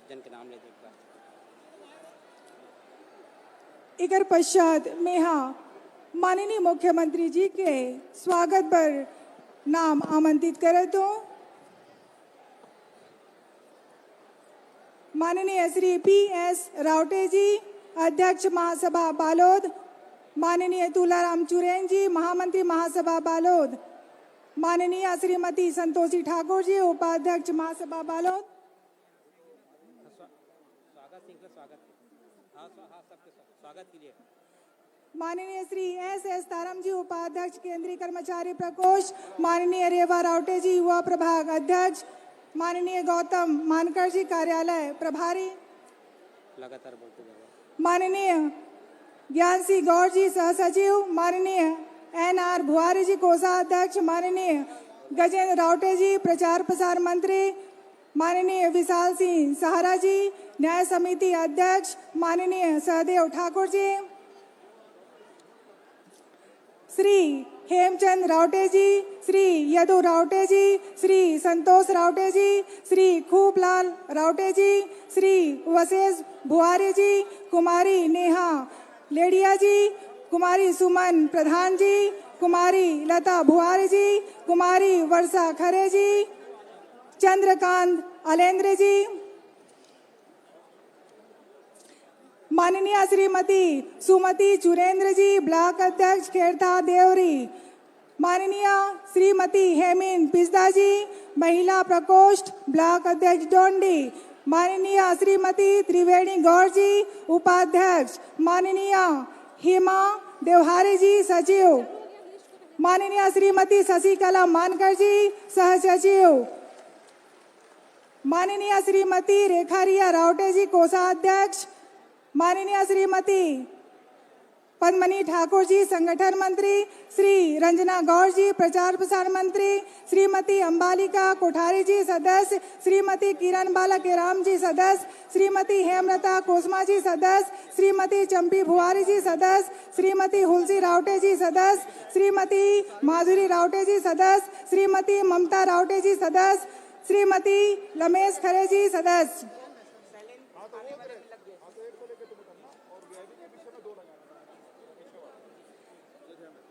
सब जन के नाम ले देगा। इकर पश्चात मैं माननीय मुख्यमंत्री जी के स्वागत पर नाम आमंत्रित करे तो माननीय श्री PS रावटे जी, अध्यक्ष महासभा बालोद, माननीय तुलाराम चुरेन जी, महामंत्री महासभा बालोद, माननीय श्रीमती संतोषी ठाकुर जी, उपाध्यक्ष महासभा बालोद, स्वागत के लिए माननीय श्री S तारम जी, उपाध्यक्ष केंद्रीय कर्मचारी प्रकोष्ठ, माननीय रेवा रावटे जी, युवा प्रभाग अध्यक्ष, माननीय गौतम मानकर जी, कार्यालय प्रभारी, लगातार बोलते जाओ, माननीय ज्ञान सिंह गौर जी, सहसचिव, माननीय NR भुआरी जी, कोषाध्यक्ष, माननीय गजेंद्र रावटे जी, प्रचार प्रसार मंत्री, माननीय विशाल सिंह सहारा जी, न्याय समिति अध्यक्ष, माननीय सहदेव ठाकुर जी, श्री हेमचंद रावटे जी, श्री यदु रावटे जी, श्री संतोष रावटे जी, श्री खूबलाल रावटे जी, श्री वशेष भुआरी जी, कुमारी नेहा लेडिया जी, कुमारी सुमन प्रधान जी, कुमारी लता भुआरी जी, कुमारी वर्षा खरे जी, चंद्रकांत अलेंद्र जी, माननीय श्रीमती सुमति चुरेंद्र जी, ब्लॉक अध्यक्ष खेरथा देवरी, माननीय श्रीमती हेमिन पिस्दा जी, महिला प्रकोष्ठ ब्लॉक अध्यक्ष डोंडी, माननीय श्रीमती त्रिवेणी गौर जी, उपाध्यक्ष, माननीय हिमा देवहारी जी, सचिव, माननीय श्रीमती शशिकला मानकर जी, सहसचिव, माननीय श्रीमती रेखारिया रावटे जी, कोषाध्यक्ष, माननीय श्रीमती पद्मनी ठाकुर जी, संगठन मंत्री, श्री रंजना गौर जी, प्रचार प्रसार मंत्री, श्रीमती अंबालिका कोठारी जी, सदस्य, श्रीमती किरण बाला केराम जी, सदस्य, श्रीमती हेमलता कोसमा जी, सदस्य, श्रीमती चंपी भुआरी जी, सदस्य, श्रीमती हुलसी रावटे जी, सदस्य, श्रीमती माधुरी रावटे जी, सदस्य, श्रीमती ममता रावटे जी, सदस्य, श्रीमती लमेश खरे जी, सदस्य,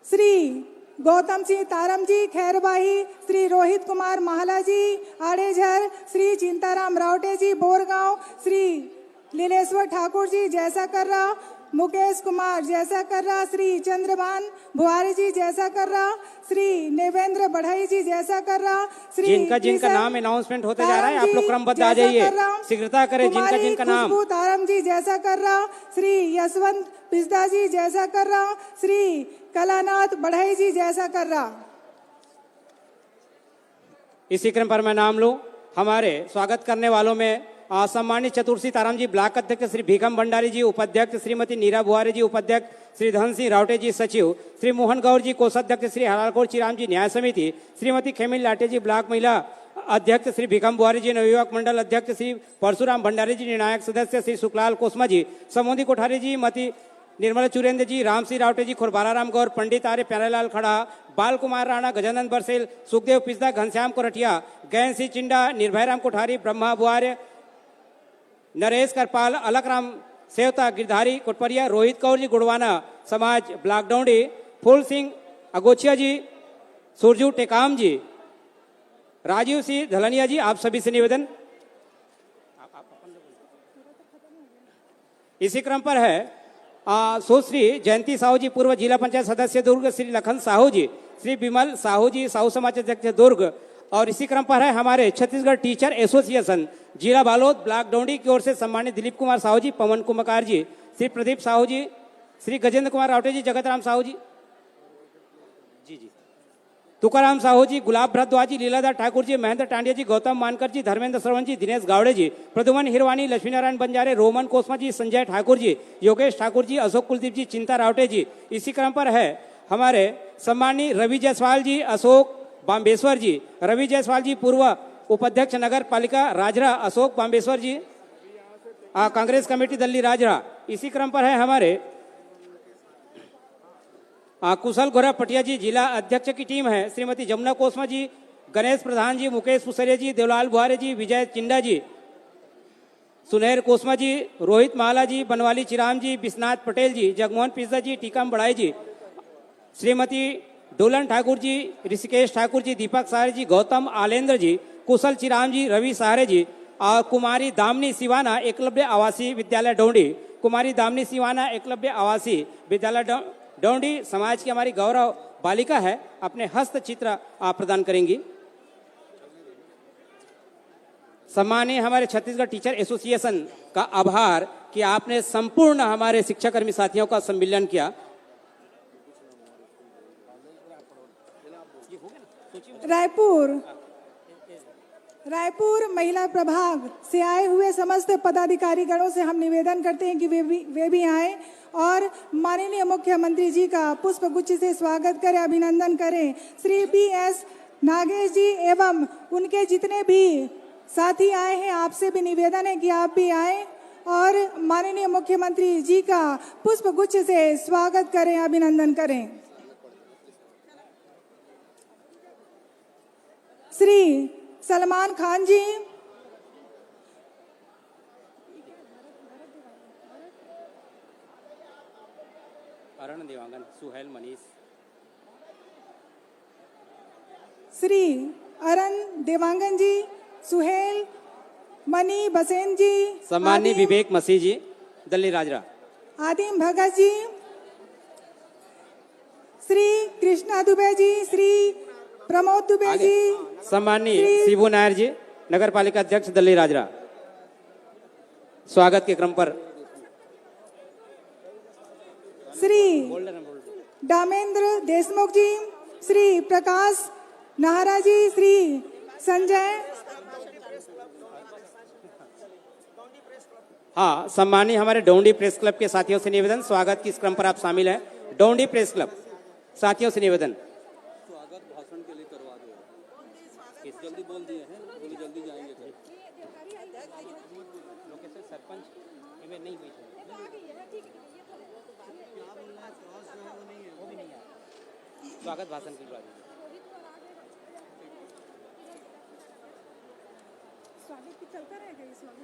श्री गौतम सिंह तारम जी, खैरवाही, श्री रोहित कुमार महला जी, आड़ेझर, श्री चिंताराम रावटे जी, बोरगांव, श्री लीलेश्वर ठाकुर जी, जैसा कर रहा, मुकेश कुमार जैसा कर रहा, श्री चंद्रभान भुआरी जी, जैसा कर रहा, श्री नेवेंद्र बढ़ई जी, जैसा कर रहा, श्री जिनका नाम अनाउंसमेंट होते जा रहा है, आप लोग क्रमबद्ध आ जाइए, शीघ्रता करें, जिनका नाम, खुशबू तारम जी, जैसा कर रहा, श्री यशवंत पिस्दा जी, जैसा कर रहा, श्री कलानाथ बढ़ई जी, जैसा कर रहा। इसी क्रम पर मैं नाम लूं, हमारे स्वागत करने वालों में सम्मानित चतुर्थी ताराम जी, ब्लॉक अध्यक्ष श्री भीखम भंडारी जी, उपाध्यक्ष श्रीमती नीरा बुआरी जी, उपाध्यक्ष श्री धन सिंह रावटे जी, सचिव श्री मोहन गौर जी, कोषाध्यक्ष श्री हलालकोट चिराम जी, न्याय समिति श्रीमती खेमिल लाटे जी, ब्लॉक महिला अध्यक्ष श्री भीखम बुआरी जी, नवयुवक मंडल अध्यक्ष श्री परशुराम भंडारी जी, निर्णायक सदस्य श्री सुखलाल कोसमा जी, समोदी कोठारी जी, मती निर्मला चुरेंद्र जी, राम सिंह रावटे जी, खुरबारा राम गौर, पंडित आर्य प्यारेलाल खड़ा, बाल कुमार राणा, गजानंद बरसेल, सुखदेव पिस्दा, घनश्याम कोरटिया, गैन सिंह चिंडा, निर्भय राम कोठारी, ब्रह्मा बुआर्य, नरेश करपाल, अलक राम सेवता, गिरधारी कोटपरिया, रोहित कौर जी, गुड़वाना समाज ब्लॉक डोंडी, फूल सिंह अगोचिया जी, सुरजू टेकाम जी, राजीव सिंह धलनिया जी, आप सभी से निवेदन। इसी क्रम पर है सुश्री जयंती साहू जी, पूर्व जिला पंचायत सदस्य दुर्ग, श्री लखन साहू जी, श्री विमल साहू जी, साहू समाज अध्यक्ष दुर्ग, और इसी क्रम पर है हमारे छत्तीसगढ़ टीचर एसोसिएशन जिला बालोद ब्लॉक डोंडी की ओर से सम्मानित दिलीप कुमार साहू जी, पवन कुमार जी, श्री प्रदीप साहू जी, श्री गजेंद्र कुमार रावटे जी, जगत राम साहू जी, जी तुकाराम साहू जी, गुलाब भरद्वाज जी, लीलाधर ठाकुर जी, महेंद्र टांडिया जी, गौतम मानकर जी, धर्मेंद्र श्रवण जी, दिनेश गावड़े जी, प्रदुमन हिरवानी, लक्ष्मी नारायण बंजारे, रोमन कोसमा जी, संजय ठाकुर जी, योगेश ठाकुर जी, अशोक कुलदीप जी, चिंता रावटे जी। इसी क्रम पर है हमारे सम्मानी रवि जायसवाल जी, अशोक बाम्बेश्वर जी, रवि जायसवाल जी, पूर्व उपाध्यक्ष नगर पालिका राजरा, अशोक बाम्बेश्वर जी, कांग्रेस कमेटी दिल्ली राजरा। इसी क्रम पर है हमारे कुशल गोरा पटिया जी, जिला अध्यक्ष की टीम है श्रीमती जमुना कोसमा जी, गणेश प्रधान जी, मुकेश पुसरिया जी, देवलाल बुआरे जी, विजय चिंडा जी, सुनहर कोसमा जी, रोहित माला जी, बनवाली चिराम जी, विश्वनाथ पटेल जी, जगमोहन पिस्दा जी, टीकम बड़ाई जी, श्रीमती डोलन ठाकुर जी, ऋषिकेश ठाकुर जी, दीपक सहारे जी, गौतम आलेंद्र जी, कुशल चिराम जी, रवि सहारे जी और कुमारी दामिनी सिवाना एकलव्य आवासीय विद्यालय डोंडी। कुमारी दामिनी सिवाना एकलव्य आवासीय विद्यालय डोंडी समाज की हमारी गौरव बालिका है, अपने हस्तचित्र आप प्रदान करेंगी। सम्मानीय हमारे छत्तीसगढ़ टीचर एसोसिएशन का आभार कि आपने संपूर्ण हमारे शिक्षाकर्मी साथियों का सम्मिलन किया। रायपुर महिला प्रभाग से आए हुए समस्त पदाधिकारीगणों से हम निवेदन करते हैं कि वे भी आए और माननीय मुख्यमंत्री जी का पुष्प गुच्छ से स्वागत करें, अभिनंदन करें। श्री PS नागेश जी एवं उनके जितने भी साथी आए हैं, आपसे भी निवेदन है कि आप भी आए और माननीय मुख्यमंत्री जी का पुष्प गुच्छ से स्वागत करें, अभिनंदन करें। श्री सलमान खान जी, अरुण देवांगन, सुहेल मनीष, श्री अरुण देवांगन जी, सुहेल मनी बसेन जी, सम्मानीय विवेक मसीह जी, दिल्ली राजरा, आदिम भगत जी, श्री कृष्णा दुबे जी, श्री प्रमोद दुबे जी, सम्मानीय शिबू नायर जी, नगर पालिका अध्यक्ष दिल्ली राजरा। स्वागत के क्रम पर श्री दामेंद्र देशमुख जी, श्री प्रकाश नाहरा जी, श्री संजय। हाँ, सम्मानीय हमारे डोंडी प्रेस क्लब के साथियों से निवेदन, स्वागत की इस क्रम पर आप शामिल हैं। डोंडी प्रेस क्लब साथियों से निवेदन, स्वागत भाषण के लिए करवा दो। इस जल्दी बोल दिए हैं, बोले जल्दी जाएंगे तो। सरपंच नहीं हुई, स्वागत भाषण के लिए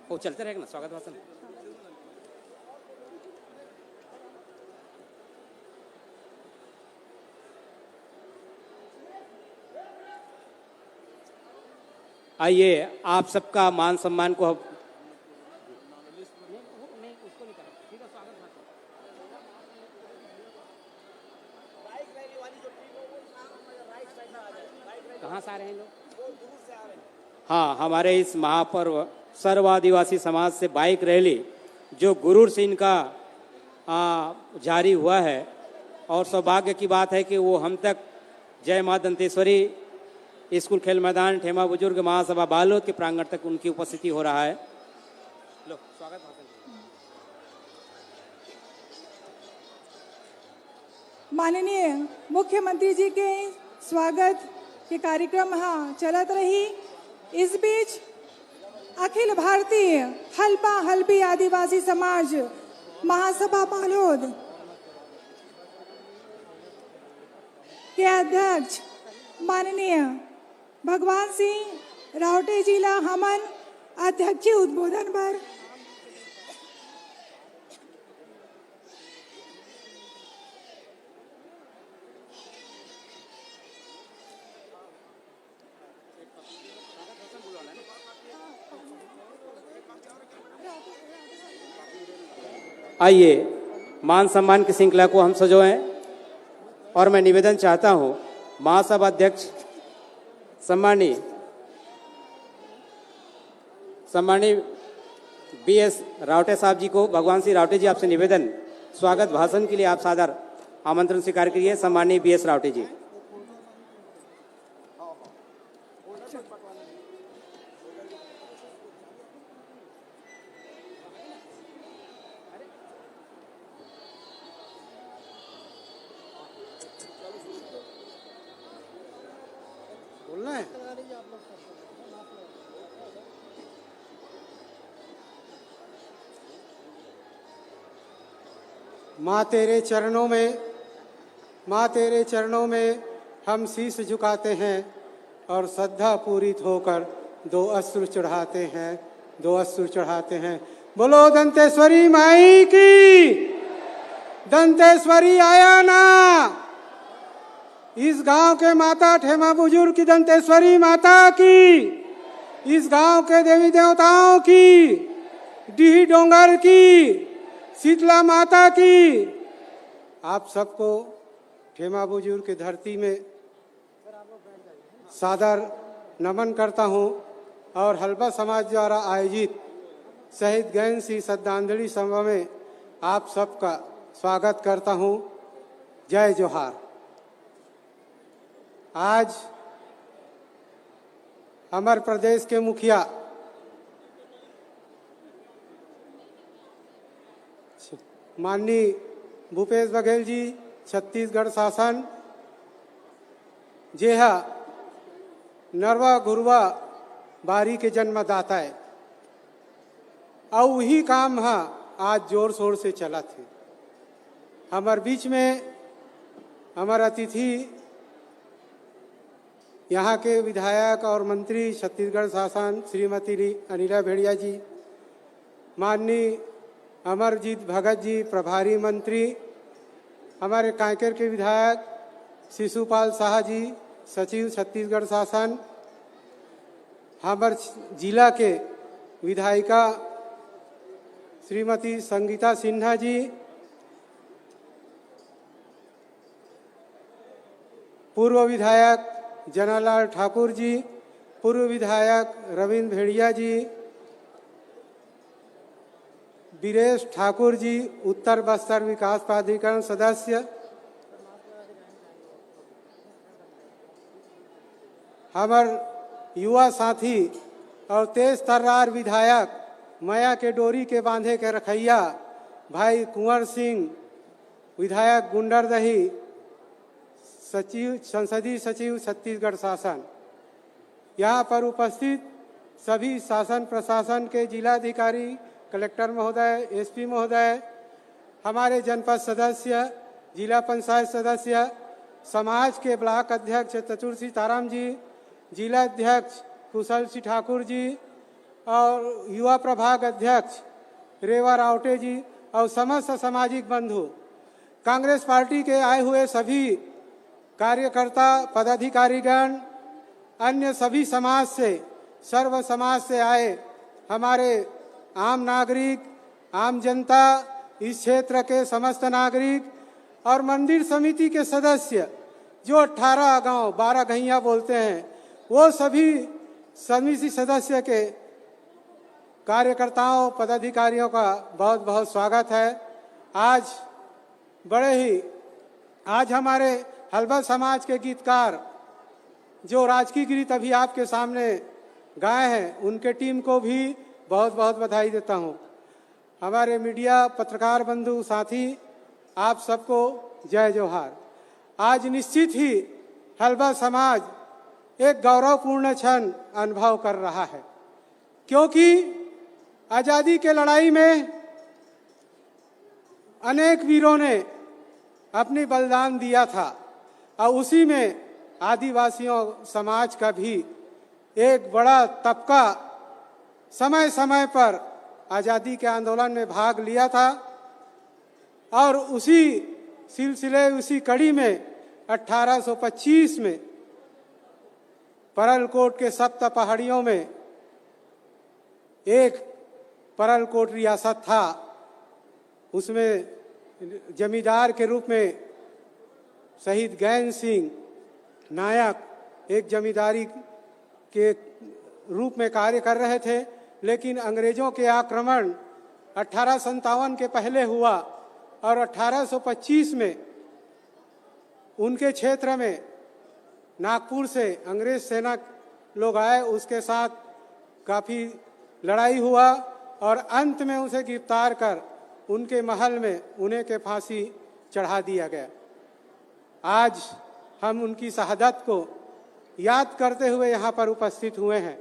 वो चलते रहेगा ना स्वागत भाषण। आइए आप सबका मान सम्मान को कहाँ से आ रहे हैं लोग? हाँ, हमारे इस महापर्व सर्व आदिवासी समाज से बाइक रैली जो गुरूर से इनका जारी हुआ है और सौभाग्य की बात है कि वो हम तक जय मां दंतेश्वरी स्कूल खेल मैदान ठेमा बुजुर्ग महासभा बालोद के प्रांगण तक उनकी उपस्थिति हो रहा है। लो स्वागत माननीय मुख्यमंत्री जी के स्वागत के कार्यक्रम चलत रही। इस बीच अखिल भारतीय हल्पा हल्पी आदिवासी समाज महासभा बालोद के अध्यक्ष माननीय भगवान सिंह रावटे जिला हमन अध्यक्षीय उद्बोधन पर आइए मान सम्मान की श्रृंखला को हम सजोएं और मैं निवेदन चाहता हूं महासभा अध्यक्ष सम्मानीय BS रावटे साहब जी को, भगवान सिंह रावटे जी आपसे निवेदन, स्वागत भाषण के लिए आप सादर आमंत्रण स्वीकार करिए। सम्मानीय BS रावटे जी। बोलना है। माँ तेरे चरणों में हम शीश झुकाते हैं और श्रद्धा पूरित होकर 2 अश्रु चढ़ाते हैं। दो अश्रु चढ़ाते हैं। बोलो दंतेश्वरी माई की। दंतेश्वरी आया ना। इस गांव के माता ठेमा बुजुर्ग की दंतेश्वरी माता की, इस गांव के देवी देवताओं की, डीही डोंगर की, शीतला माता की, आप सबको ठेमा बुजुर्ग की धरती में सादर नमन करता हूं और हलबा समाज द्वारा आयोजित शहीद गैन सिंह श्रद्धांजलि सभा में आप सबका स्वागत करता हूं। जय जोहार। आज हमारे प्रदेश के मुखिया माननीय भूपेश बघेल जी, छत्तीसगढ़ शासन जेहा नरवा गुरवा बारी के जन्मदाता है और वही काम आज जोर शोर से चला थे। हमारे बीच में हमारे अतिथि यहाँ के विधायक और मंत्री छत्तीसगढ़ शासन श्रीमती अनिला भेड़िया जी, माननीय अमरजीत भगत जी प्रभारी मंत्री, हमारे कांकेर के विधायक शिशुपाल शाह जी सचिव छत्तीसगढ़ शासन, हमारे जिला के विधायिका श्रीमती संगीता सिन्हा जी, पूर्व विधायक जनालाल ठाकुर जी, पूर्व विधायक रविंद्र भेड़िया जी, बीरेश ठाकुर जी उत्तर बस्तर विकास प्राधिकरण सदस्य, हमारे युवा साथी और तेज तर्रार विधायक माया के डोरी के बांधे के रखैया भाई कुंवर सिंह, विधायक गुंडरदही, सचिव संसदीय सचिव छत्तीसगढ़ शासन, यहाँ पर उपस्थित सभी शासन प्रशासन के जिलाधिकारी, कलेक्टर महोदय, एसपी महोदय, हमारे जनपद सदस्य, जिला पंचायत सदस्य, समाज के ब्लॉक अध्यक्ष चतुर्सी ताराम जी, जिला अध्यक्ष कुशल सिंह ठाकुर जी और युवा प्रभाग अध्यक्ष रेवा रावटे जी और समस्त सामाजिक बंधु, कांग्रेस पार्टी के आए हुए सभी कार्यकर्ता, पदाधिकारीगण, अन्य सभी समाज से, सर्व समाज से आए हमारे आम नागरिक, आम जनता, इस क्षेत्र के समस्त नागरिक और मंदिर समिति के सदस्य जो 18 गांव 12 घैया बोलते हैं, वो सभी समिति सदस्य के कार्यकर्ताओं, पदाधिकारियों का बहुत बहुत स्वागत है। आज हमारे हलबा समाज के गीतकार जो राजकीय गीत अभी आपके सामने गाए हैं, उनके टीम को भी बहुत बहुत बधाई देता हूं। हमारे मीडिया पत्रकार बंधु साथी, आप सबको जय जोहार। आज निश्चित ही हलबा समाज एक गौरवपूर्ण क्षण अनुभव कर रहा है, क्योंकि आजादी के लड़ाई में अनेक वीरों ने अपनी बलिदान दिया था और उसी में आदिवासियों समाज का भी एक बड़ा तबका समय समय पर आजादी के आंदोलन में भाग लिया था और उसी सिलसिले, उसी कड़ी में 1825 में परलकोट के सप्त पहाड़ियों में एक परलकोट रियासत था, उसमें जमींदार के रूप में शहीद गैन सिंह नायक एक जमींदारी के रूप में कार्य कर रहे थे, लेकिन अंग्रेजों के आक्रमण 1857 के पहले हुआ और 1825 में उनके क्षेत्र में नागपुर से अंग्रेज सेना लोग आए, उसके साथ काफ़ी लड़ाई हुआ और अंत में उसे गिरफ्तार कर उनके महल में उन्हें के फांसी चढ़ा दिया गया। आज हम उनकी शहादत को याद करते हुए यहाँ पर उपस्थित हुए हैं।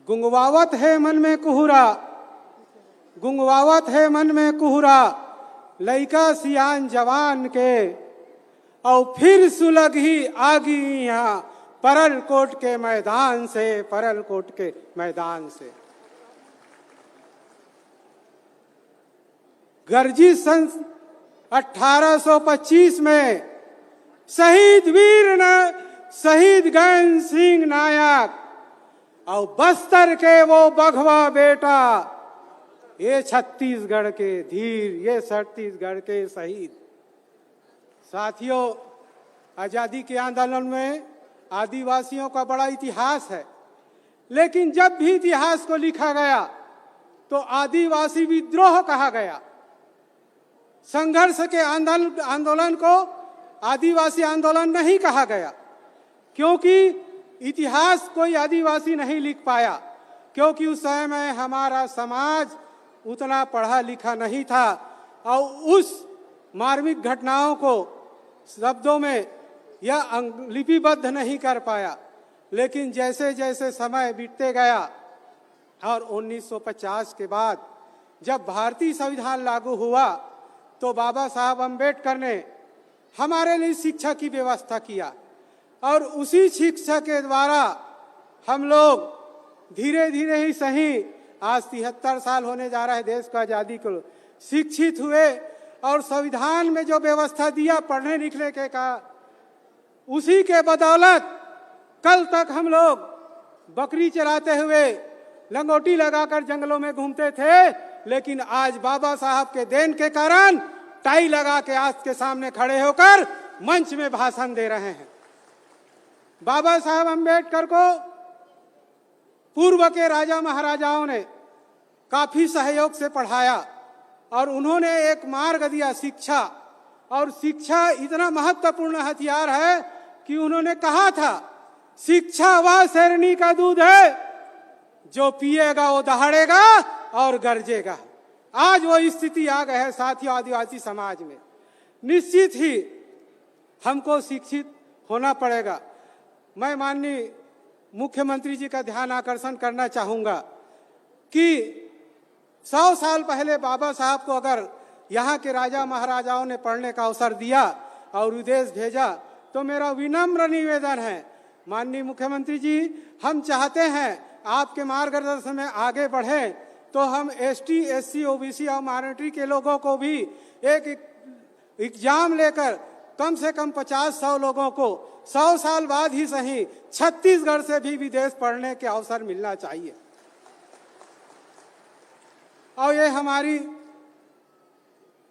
गुंगवावत है मन में कुहुरा, गुंगवावत है मन में कुहुरा, लइका सियान जवान के, और फिर सुलग ही आगी यहाँ परलकोट के मैदान से, परलकोट के मैदान से। गर्जी सन 1825 में शहीद शहीद गैन सिंह नायक और बस्तर के वो बघवा बेटा, ये छत्तीसगढ़ के धीर, ये छत्तीसगढ़ के शहीद। साथियों, आजादी के आंदोलन में आदिवासियों का बड़ा इतिहास है, लेकिन जब भी इतिहास को लिखा गया तो आदिवासी विद्रोह कहा गया। संघर्ष के आंदोलन को आदिवासी आंदोलन नहीं कहा गया, क्योंकि इतिहास कोई आदिवासी नहीं लिख पाया, क्योंकि उस समय में हमारा समाज उतना पढ़ा लिखा नहीं था और उस मार्मिक घटनाओं को शब्दों में या लिपिबद्ध नहीं कर पाया। लेकिन जैसे जैसे समय बीतते गया और 1950 के बाद जब भारतीय संविधान लागू हुआ तो बाबा साहब अम्बेडकर ने हमारे लिए शिक्षा की व्यवस्था किया और उसी शिक्षा के द्वारा हम लोग धीरे धीरे ही सही, आज 73 साल होने जा रहा है देश को आजादी को, शिक्षित हुए और संविधान में जो व्यवस्था दिया पढ़ने लिखने के का, उसी के बदौलत कल तक हम लोग बकरी चराते हुए लंगोटी लगाकर जंगलों में घूमते थे, लेकिन आज बाबा साहब के देन के कारण टाई लगा के आज के सामने खड़े होकर मंच में भाषण दे रहे हैं। बाबा साहब अम्बेडकर को पूर्व के राजा महाराजाओं ने काफी सहयोग से पढ़ाया और उन्होंने एक मार्ग दिया, शिक्षा। और शिक्षा इतना महत्वपूर्ण हथियार है कि उन्होंने कहा था, शिक्षा वह शेरनी का दूध है, जो पिएगा वो दहाड़ेगा और गरजेगा। आज वो स्थिति आ गई है साथियों आदिवासी समाज में। निश्चित ही हमको शिक्षित होना पड़ेगा। मैं माननीय मुख्यमंत्री जी का ध्यान आकर्षण करना चाहूंगा कि 100 साल पहले बाबा साहब को अगर यहाँ के राजा महाराजाओं ने पढ़ने का अवसर दिया और विदेश भेजा, तो मेरा विनम्र निवेदन है माननीय मुख्यमंत्री जी, हम चाहते हैं आपके मार्गदर्शन में आगे बढ़ें, तो हम एसटी, एससी, ओबीसी और माइनॉरिटी के लोगों को भी एक एग्जाम लेकर कम से कम 50-100 लोगों को 100 साल बाद ही सही छत्तीसगढ़ से भी विदेश पढ़ने के अवसर मिलना चाहिए। और ये हमारी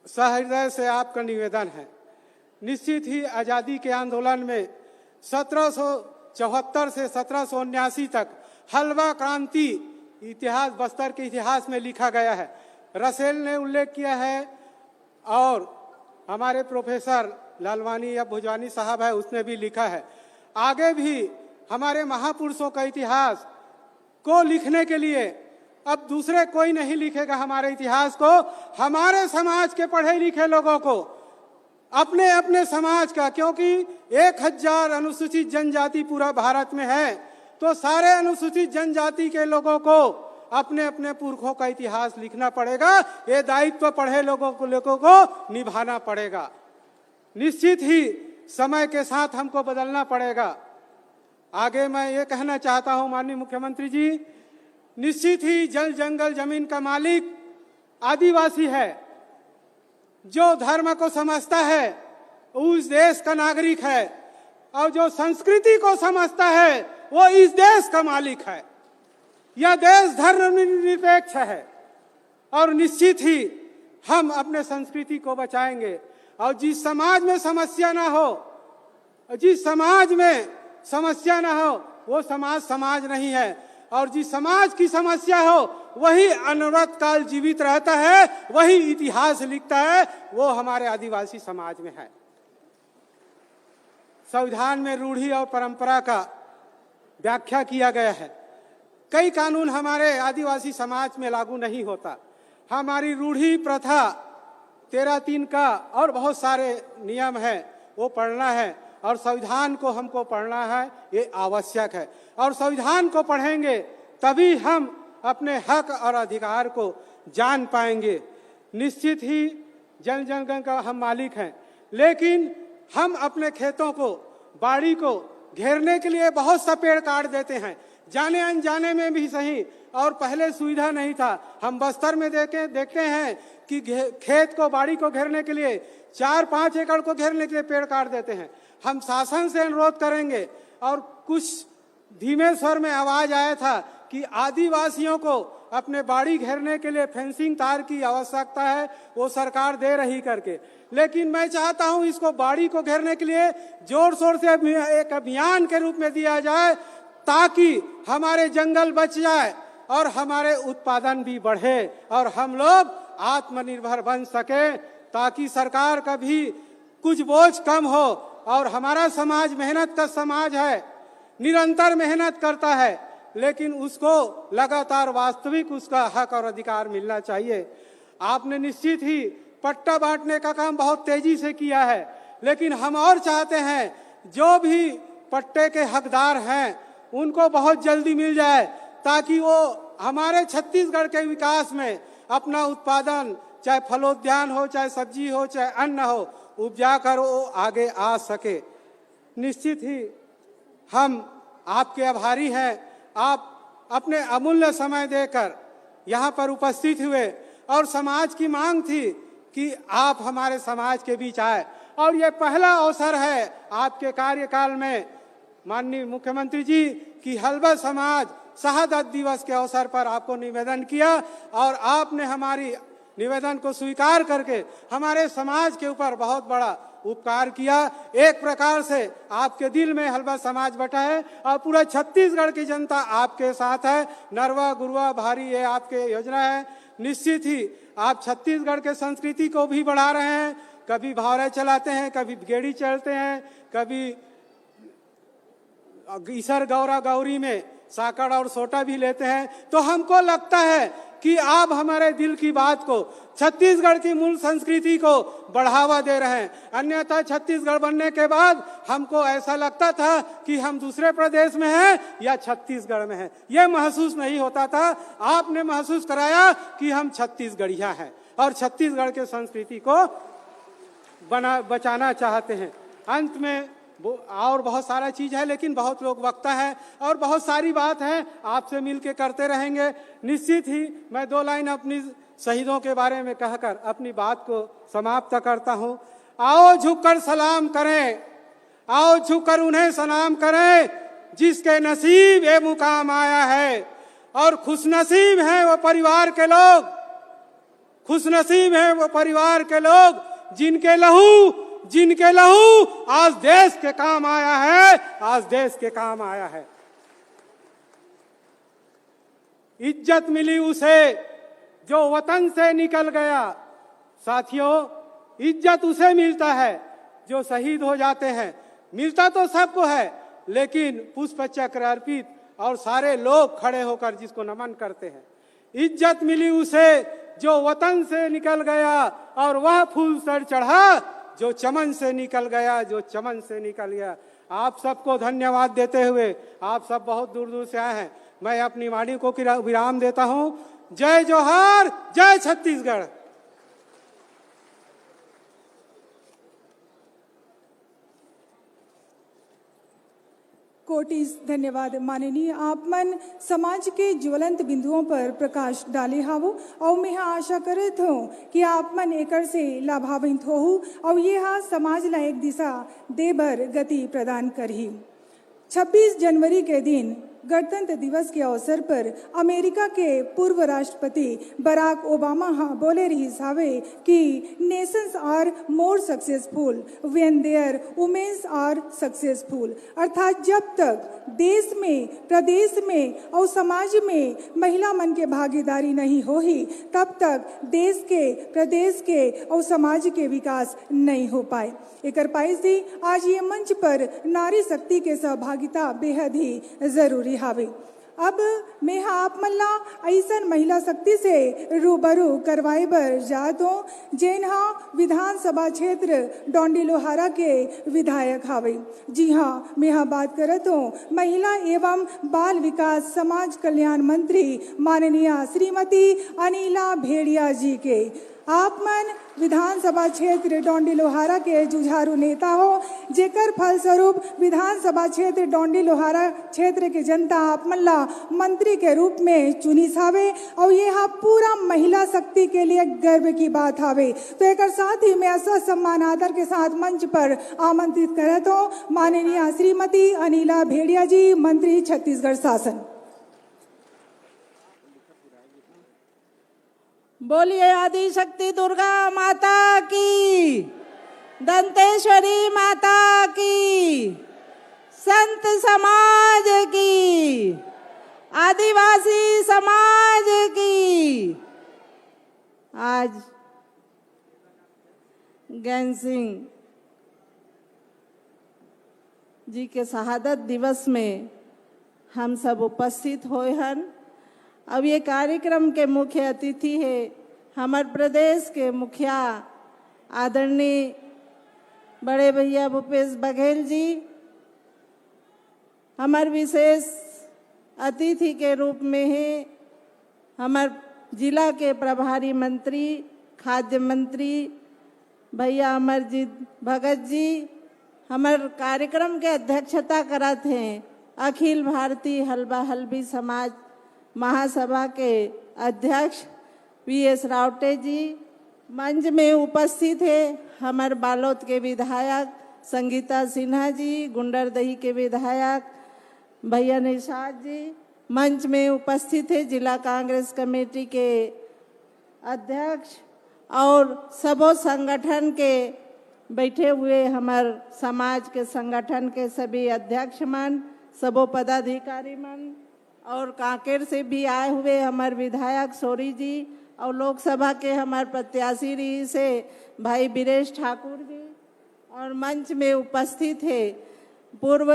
सहृदय से आपका निवेदन है। निश्चित ही आजादी के आंदोलन में 1774 से 1779 तक हलवा क्रांति इतिहास बस्तर के इतिहास में लिखा गया है। रसेल ने उल्लेख किया है और हमारे प्रोफेसर लालवानी या भुजवानी साहब है, उसने भी लिखा है। आगे भी हमारे महापुरुषों का इतिहास को लिखने के लिए अब दूसरे कोई नहीं लिखेगा हमारे इतिहास को, हमारे समाज के पढ़े लिखे लोगों को, अपने अपने समाज का, क्योंकि 1000 अनुसूचित जनजाति पूरा भारत में है, तो सारे अनुसूचित जनजाति के लोगों को अपने अपने पुरखों का इतिहास लिखना पड़ेगा। ये दायित्व पढ़े लोगों को निभाना पड़ेगा। निश्चित ही समय के साथ हमको बदलना पड़ेगा। आगे मैं ये कहना चाहता हूँ माननीय मुख्यमंत्री जी, निश्चित ही जल जंगल जमीन का मालिक आदिवासी है। जो धर्म को समझता है उस देश का नागरिक है, और जो संस्कृति को समझता है वो इस देश का मालिक है। यह देश धर्मनिरपेक्ष है और निश्चित ही हम अपने संस्कृति को बचाएंगे। और जिस समाज में समस्या ना हो, जिस समाज में समस्या ना हो, वो समाज समाज नहीं है। और जिस समाज की समस्या हो वही अनवरत काल जीवित रहता है, वही इतिहास लिखता है, वो हमारे आदिवासी समाज में है। संविधान में रूढ़ी और परंपरा का व्याख्या किया गया है। कई कानून हमारे आदिवासी समाज में लागू नहीं होता। हमारी रूढ़ी प्रथा 13(3) का और बहुत सारे नियम है, वो पढ़ना है और संविधान को हमको पढ़ना है, ये आवश्यक है। और संविधान को पढ़ेंगे तभी हम अपने हक और अधिकार को जान पाएंगे। निश्चित ही जन जन का हम मालिक हैं, लेकिन हम अपने खेतों को, बाड़ी को घेरने के लिए बहुत सा पेड़ काट देते हैं, जाने अनजाने में भी सही। और पहले सुविधा नहीं था। हम बस्तर में देखते हैं कि खेत को, बाड़ी को घेरने के लिए 4-5 एकड़ को घेरने के लिए पेड़ काट देते हैं। हम शासन से अनुरोध करेंगे, और कुछ धीमे स्वर में आवाज आया था कि आदिवासियों को अपने बाड़ी घेरने के लिए फेंसिंग तार की आवश्यकता है, वो सरकार दे रही करके। लेकिन मैं चाहता हूं इसको, बाड़ी को घेरने के लिए जोर शोर से एक अभियान के रूप में दिया जाए, ताकि हमारे जंगल बच जाए और हमारे उत्पादन भी बढ़े और हम लोग आत्मनिर्भर बन सके, ताकि सरकार का भी कुछ बोझ कम हो। और हमारा समाज मेहनत का समाज है, निरंतर मेहनत करता है, लेकिन उसको लगातार वास्तविक उसका हक और अधिकार मिलना चाहिए। आपने निश्चित ही पट्टा बांटने का काम बहुत तेजी से किया है, लेकिन हम और चाहते हैं जो भी पट्टे के हकदार हैं उनको बहुत जल्दी मिल जाए, ताकि वो हमारे छत्तीसगढ़ के विकास में अपना उत्पादन, चाहे फलोद्यान हो, चाहे सब्जी हो, चाहे अन्न हो, उपजा कर वो आगे आ सके। निश्चित ही हम आपके आभारी हैं। आप अपने अमूल्य समय देकर यहाँ पर उपस्थित हुए, और समाज की मांग थी कि आप हमारे समाज के बीच आए, और ये पहला अवसर है आपके कार्यकाल में माननीय मुख्यमंत्री जी कि हल्बा समाज शहादत दिवस के अवसर पर आपको निवेदन किया, और आपने हमारी निवेदन को स्वीकार करके हमारे समाज के ऊपर बहुत बड़ा उपकार किया। एक प्रकार से आपके दिल में हल्बा समाज बैठा है, और पूरा छत्तीसगढ़ की जनता आपके साथ है। नरवा गुरुआ भारी ये आपके योजना है। निश्चित ही आप छत्तीसगढ़ के संस्कृति को भी बढ़ा रहे हैं। कभी भावरे चलाते हैं, कभी गेड़ी चलते हैं, कभी ईसर गौरा गौरी में साकड़ और सोटा भी लेते हैं। तो हमको लगता है कि आप हमारे दिल की बात को, छत्तीसगढ़ की मूल संस्कृति को बढ़ावा दे रहे हैं। अन्यथा छत्तीसगढ़ बनने के बाद हमको ऐसा लगता था कि हम दूसरे प्रदेश में हैं या छत्तीसगढ़ में हैं, ये महसूस नहीं होता था। आपने महसूस कराया कि हम छत्तीसगढ़िया हैं और छत्तीसगढ़ के संस्कृति को बचाना चाहते हैं। अंत में और बहुत सारा चीज है, लेकिन बहुत लोग वक्ता है और बहुत सारी बात है, आपसे मिलके करते रहेंगे। निश्चित ही मैं 2 लाइन अपनी शहीदों के बारे में कहकर अपनी बात को समाप्त करता हूँ। आओ झुककर सलाम करें, आओ झुककर उन्हें सलाम करें जिसके नसीब ये मुकाम आया है, और खुशनसीब हैं वो परिवार के लोग, खुशनसीब हैं वो परिवार के लोग जिनके लहू आज देश के काम आया है, आज देश के काम आया है। इज्जत मिली उसे जो वतन से निकल गया। साथियों, इज्जत उसे मिलता है जो शहीद हो जाते हैं। मिलता तो सबको है, लेकिन पुष्प चक्र अर्पित और सारे लोग खड़े होकर जिसको नमन करते हैं। इज्जत मिली उसे जो वतन से निकल गया, और वह फूल सर चढ़ा जो चमन से निकल गया, जो चमन से निकल गया। आप सबको धन्यवाद देते हुए, आप सब बहुत दूर दूर से आए हैं, मैं अपनी वाणी को विराम देता हूं। जय जोहार, जय छत्तीसगढ़। कोटि धन्यवाद माननीय। आप मन समाज के ज्वलंत बिंदुओं पर प्रकाश डाले हावो, और मैं आशा करत हूँ कि आप मन एकर से लाभान्वित हो, और यह समाज ला एक दिशा देबर गति प्रदान करही। 26 जनवरी के दिन गणतंत्र दिवस के अवसर पर अमेरिका के पूर्व राष्ट्रपति बराक ओबामा बोले रही सावे कि nations are more successful when their womens are successful. अर्थात जब तक देश में, प्रदेश में और समाज में महिला मन के भागीदारी नहीं होही, तब तक देश के, प्रदेश के और समाज के विकास नहीं हो पाए। एकर पाई से आज ये मंच पर नारी शक्ति के सहभागिता बेहद ही जरूरी हावे। अब मैं आप मल्ला ऐसा महिला शक्ति से रूबरू करवाए बर जात हूँ, जेनहा विधानसभा क्षेत्र डोंडी लोहारा के विधायक हावे। जी हाँ, मैं यहाँ बात करत हूँ महिला एवं बाल विकास समाज कल्याण मंत्री माननीय श्रीमती अनिला भेड़िया जी के। आप मन विधानसभा क्षेत्र डोंडी लोहारा के जुझारू नेता हो, जेकर फलस्वरूप विधानसभा क्षेत्र डोंडी लोहारा क्षेत्र के जनता आप मन ला मंत्री के रूप में चुनिस हावे और ये पूरा महिला शक्ति के लिए गर्व की बात हावे। तो एक साथ ही मैं सम्मान आदर के साथ मंच पर आमंत्रित करत हो माननीय श्रीमती अनिला भेड़िया जी, मंत्री छत्तीसगढ़ शासन। बोलिए आदि शक्ति दुर्गा माता की, दंतेश्वरी माता की, संत समाज की, आदिवासी समाज की। आज गैन सिंह जी के शहादत दिवस में हम सब उपस्थित होए हन। अब ये कार्यक्रम के मुख्य अतिथि है हमारे प्रदेश के मुखिया आदरणीय बड़े भैया भूपेश बघेल जी। हमारे विशेष अतिथि के रूप में है हमारे जिला के प्रभारी मंत्री खाद्य मंत्री भैया अमरजीत भगत जी। हमारे कार्यक्रम के अध्यक्षता करत हैं अखिल भारतीय हलबा हलबी समाज महासभा के अध्यक्ष वीएस रावटे जी। मंच में उपस्थित है हमारे बालोद के विधायक संगीता सिन्हा जी, गुंडरदही के विधायक भैया निषाद जी। मंच में उपस्थित है जिला कांग्रेस कमेटी के अध्यक्ष और सबो संगठन के बैठे हुए हमारे समाज के संगठन के सभी अध्यक्ष मन, सबो पदाधिकारी मन और कांकेर से भी आए हुए हमारे विधायक सोरी जी और लोकसभा के हमारे प्रत्याशी रही से भाई बीरेश ठाकुर जी। और मंच में उपस्थित है पूर्व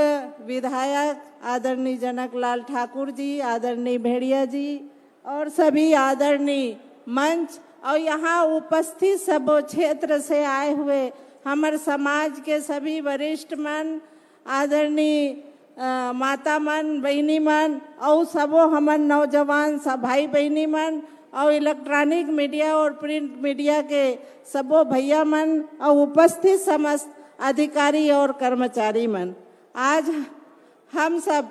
विधायक आदरणीय जनक लाल ठाकुर जी, आदरणीय भेड़िया जी और सभी आदरणीय मंच और यहाँ उपस्थित सब क्षेत्र से आए हुए हमारे समाज के सभी वरिष्ठ मन, आदरणीय माता मन, बहनी मन और सबो हमारे नौजवान सब भाई बहनी मन और इलेक्ट्रॉनिक मीडिया और प्रिंट मीडिया के सबो भैया मन और उपस्थित समस्त अधिकारी और कर्मचारी मन। आज हम सब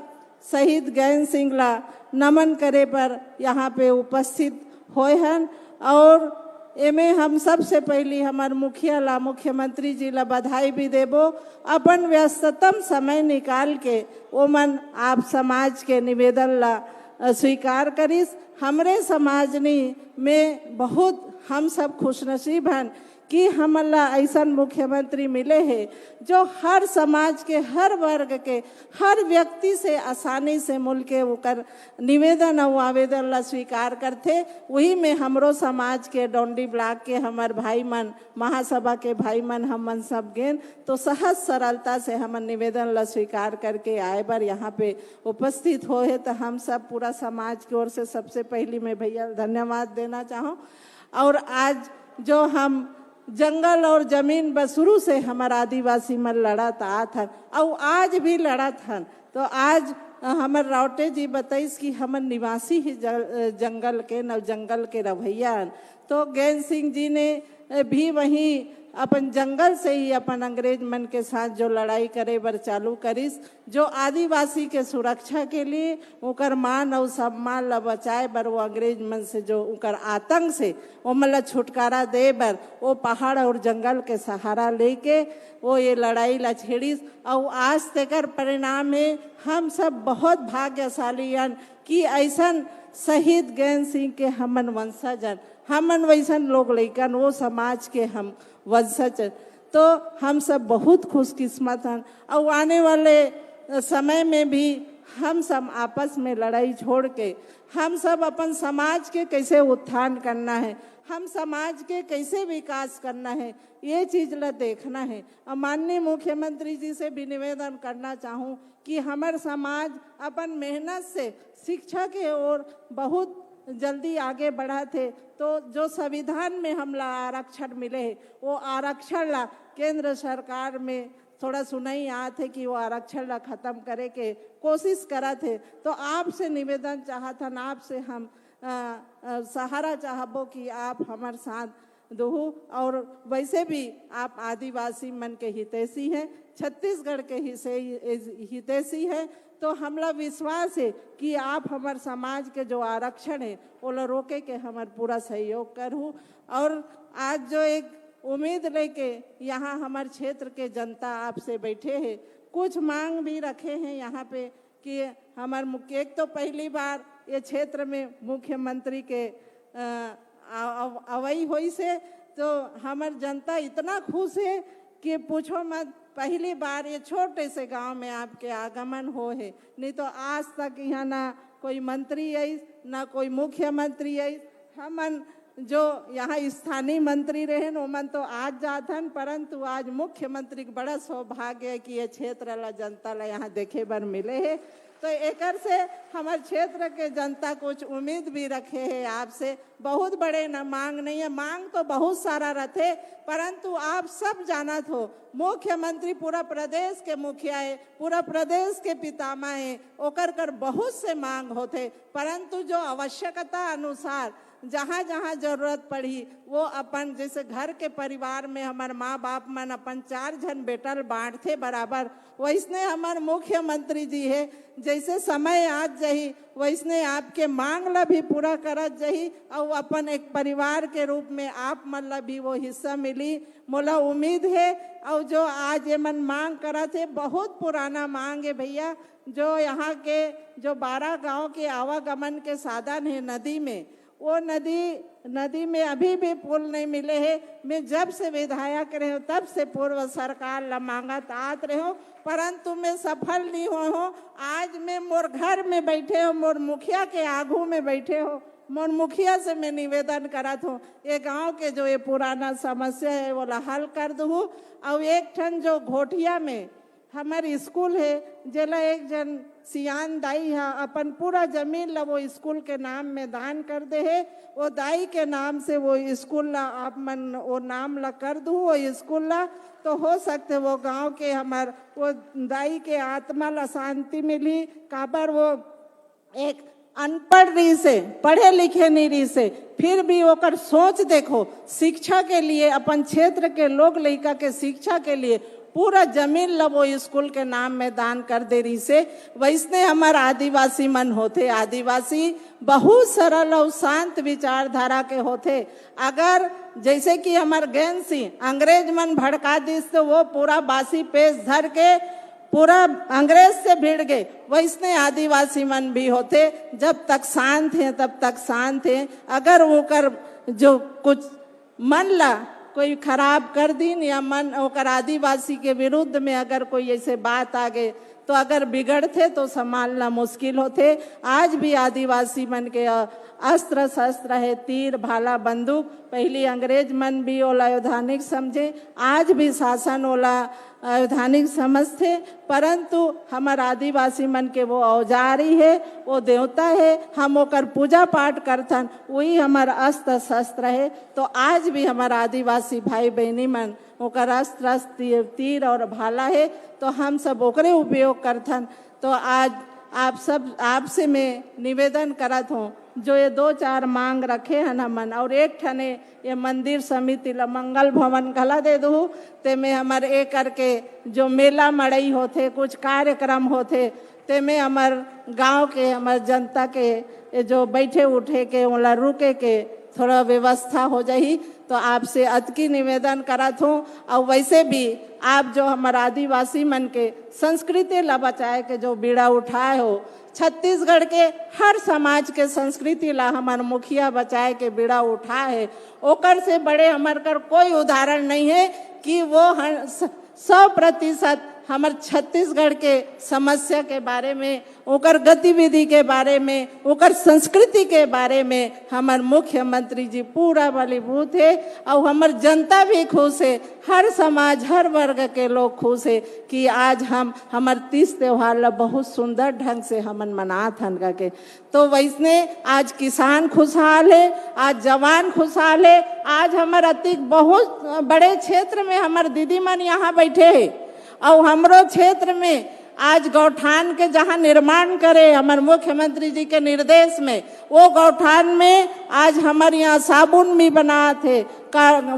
शहीद गैन सिंह ला नमन करे पर यहाँ पे उपस्थित होए हन और एमे हम सबसे पहली हमार मुखिया ला मुख्यमंत्री जी ला बधाई भी देबो। अपन व्यस्ततम समय निकाल के ओमन आप समाज के निवेदन ला स्वीकार करिस। हमरे समाज में बहुत हम सब खुशनसीब हन कि हमला ऐसा मुख्यमंत्री मिले हैं जो हर समाज के हर वर्ग के हर व्यक्ति से आसानी से मिल के उकर निवेदन और आवेदन ला स्वीकार करते। वही में हमरो समाज के डोंडी ब्लॉक के हमार भाई मन, महासभा के भाई मन, हमन सब गेन तो सहज सरलता से हमन निवेदन ला स्वीकार करके आए बार यहाँ पे उपस्थित हो है। तो हम सब पूरा समाज की ओर से सबसे पहली मैं भैया धन्यवाद देना चाहूँ। और आज जो हम जंगल और जमीन बस शुरू से हमारा आदिवासी मन लड़त आत हन और आज भी लड़त हन। तो आज हमार रावटे जी बताइस कि हमन निवासी ही जंगल के नव जंगल के रवैया हन। तो गैन सिंह जी ने भी वहीं अपन जंगल से ही अपन अंग्रेज मन के साथ जो लड़ाई करे बर चालू करिस, जो आदिवासी के सुरक्षा के लिए उकर मान और सम्मान ला बचाए बर वो अंग्रेज मन से जो उकर आतंक से वो मतलब छुटकारा दे बर वो पहाड़ और जंगल के सहारा लेके वो ये लड़ाई ला छेड़िस। और आज तेकर परिणाम है हम सब बहुत भाग्यशाली हन कि ऐसा शहीद गैन सिंह के हमन वंशजन, हमन वैसन लोग लैकन वो समाज के हम वंशज, तो हम सब बहुत खुशकिस्मत हैं। और आने वाले समय में भी हम सब आपस में लड़ाई छोड़ के हम सब अपन समाज के कैसे उत्थान करना है, हम समाज के कैसे विकास करना है, ये चीज ला देखना है। और माननीय मुख्यमंत्री जी से भी निवेदन करना चाहूँ कि हमारे समाज अपन मेहनत से शिक्षा के ओर बहुत जल्दी आगे बढ़ा थे। तो जो संविधान में हमला आरक्षण मिले है वो आरक्षण ला केंद्र सरकार में थोड़ा सुनाई आते कि वो आरक्षण ला खत्म करे के कोशिश करा थे। तो आपसे निवेदन चाहत हन, आपसे हम सहारा चाहबो कि आप हमारे साथ दूँ। और वैसे भी आप आदिवासी मन के हितैषी हैं, छत्तीसगढ़ के हितैषी हैं, तो हमला विश्वास है कि आप हमार समाज के जो आरक्षण है वो रोके के हमार पूरा सहयोग करूँ। और आज जो एक उम्मीद लेके यहाँ हमार क्षेत्र के जनता आपसे बैठे हैं, कुछ मांग भी रखे हैं यहाँ पे कि हमार मुख्य, एक तो पहली बार ये क्षेत्र में मुख्यमंत्री के अवई हुई से, तो हमार जनता इतना खुश है कि पूछो मत। पहली बार ये छोटे से गांव में आपके आगमन हो है, नहीं तो आज तक यहाँ ना कोई मंत्री आई ना कोई मुख्यमंत्री आई। हमन जो यहाँ स्थानीय मंत्री रहे ओमन तो आज जाथन, परंतु आज मुख्यमंत्री के बड़ा सौभाग्य है कि ये क्षेत्र ला जनता ला यहाँ देखे बर मिले है। तो एकर से हमारे क्षेत्र के जनता कुछ उम्मीद भी रखे है आपसे। बहुत बड़े न मांग नहीं है, मांग तो बहुत सारा रहते, परंतु आप सब जानत हो मुख्यमंत्री पूरा प्रदेश के मुखिया है, पूरा प्रदेश के पितामह है, ओकर कर बहुत से मांग होते, परंतु जो आवश्यकता अनुसार जहाँ जहाँ जरूरत पड़ी वो अपन, जैसे घर के परिवार में हमार माँ बाप मन अपन 4 जन बेटल बांटते बराबर, वैसने हमार मुख्यमंत्री जी है जैसे समय आज जही वैसने आपके मांग ला भी पूरा करत जही और अपन एक परिवार के रूप में आप मन ला भी वो हिस्सा मिली। मोला उम्मीद है और जो आज ये मन मांग करत है बहुत पुराना मांग है भैया। जो यहाँ के जो 12 गांव के आवागमन के साधन है नदी में, वो नदी में अभी भी पुल नहीं मिले हैं। मैं जब से विधायक रहे हूँ तब से पूर्व सरकार ला मांगत आत रहे हो, परंतु मैं सफल नहीं हो। आज मैं मोर घर में बैठे हो, मोर मुखिया के आगू में बैठे हो, मोर मुखिया से मैं निवेदन करत हूँ ये गांव के जो ये पुराना समस्या है वो ला हल कर दूँ। और एक ठन जो घोटिया में हमारे स्कूल है जेला एक जन सियान दाई है अपन पूरा जमीन ला वो स्कूल के नाम में दान कर दे है, वो दाई के नाम से वो स्कूल ला आप मन वो नाम ला कर दूँ वो स्कूल ला, तो हो सकते वो गांव के हमार वो दाई के आत्मा ला शांति मिली। काबर वो एक अनपढ़ रही से, पढ़े लिखे नहीं रही से, फिर भी ओकर सोच देखो शिक्षा के लिए, अपन क्षेत्र के लोग लड़का के शिक्षा के लिए पूरा जमीन ला वो स्कूल के नाम में दान कर दे रही से। वैसने हमारा आदिवासी मन होते, आदिवासी बहुत सरल और शांत विचारधारा के होते। अगर जैसे कि हमार ज्ञान सिंह अंग्रेज मन भड़का दिस तो वो पूरा बासी पेश धर के पूरा अंग्रेज से भिड़ गए, वैसने आदिवासी मन भी होते। जब तक शांत हैं तब तक शांत हैं। अगर वो कर जो कुछ मन ला कोई खराब कर दीन या मन ओकर आदिवासी के विरुद्ध में अगर कोई ऐसे बात आ गए तो अगर बिगड़ते तो संभालना मुश्किल होते। आज भी आदिवासी मन के अस्त्र शस्त्र है, तीर भाला बंदूक। पहली अंग्रेज मन भी ओला वैधानिक समझे, आज भी शासन ओला वैधानिक समझते, परंतु हमार आदिवासी मन के वो औजार ही है, वो देवता है, हम ओकर पूजा पाठ करथन, वही हमार अस्त्र शस्त्र है। तो आज भी हमार आदिवासी भाई बहनी मन ओकर अस्त्र तीर और भाला है, तो हम सब ओकरे उपयोग करथन। तो आज आप सब आपसे मैं निवेदन करत हूँ जो ये 2-4 मांग रखे हैं न मन, और एक ठने ये मंदिर समिति ला मंगल भवन कला दे दूँ ते में हमारे एक करके जो मेला मड़ई होते, कुछ कार्यक्रम होते, ते में हमार गांव के हमार जनता के जो बैठे उठे के ओला रुके के थोड़ा व्यवस्था हो जाही। तो आपसे अतकी निवेदन करत हूँ। और वैसे भी आप जो हमारे आदिवासी मन के संस्कृति ला बचाए के जो बीड़ा उठाए हो, छत्तीसगढ़ के हर समाज के संस्कृति ला हमार मुखिया बचाए के बीड़ा उठाए है, ओकर से बड़े हमार कर कोई उदाहरण नहीं है कि वो 100% हमार छत्तीसगढ़ के समस्या के बारे में, ओकर गतिविधि के बारे में, ओकर संस्कृति के बारे में हमार मुख्यमंत्री जी पूरा बलिभूत है। और हमार जनता भी खुश है, हर समाज हर वर्ग के लोग खुश है कि आज हम हमार तीज त्योहार ला बहुत सुंदर ढंग से हमन मनात हन के। तो वैसने आज किसान खुशहाल है, आज जवान खुशहाल है। आज हमार अति बहुत बड़े क्षेत्र में हमार दीदी मन यहाँ बैठे है और हमरो क्षेत्र में आज गौठान के जहां निर्माण करे हमारे मुख्यमंत्री जी के निर्देश में, वो गौठान में आज हमारे यहाँ साबुन भी बना थे,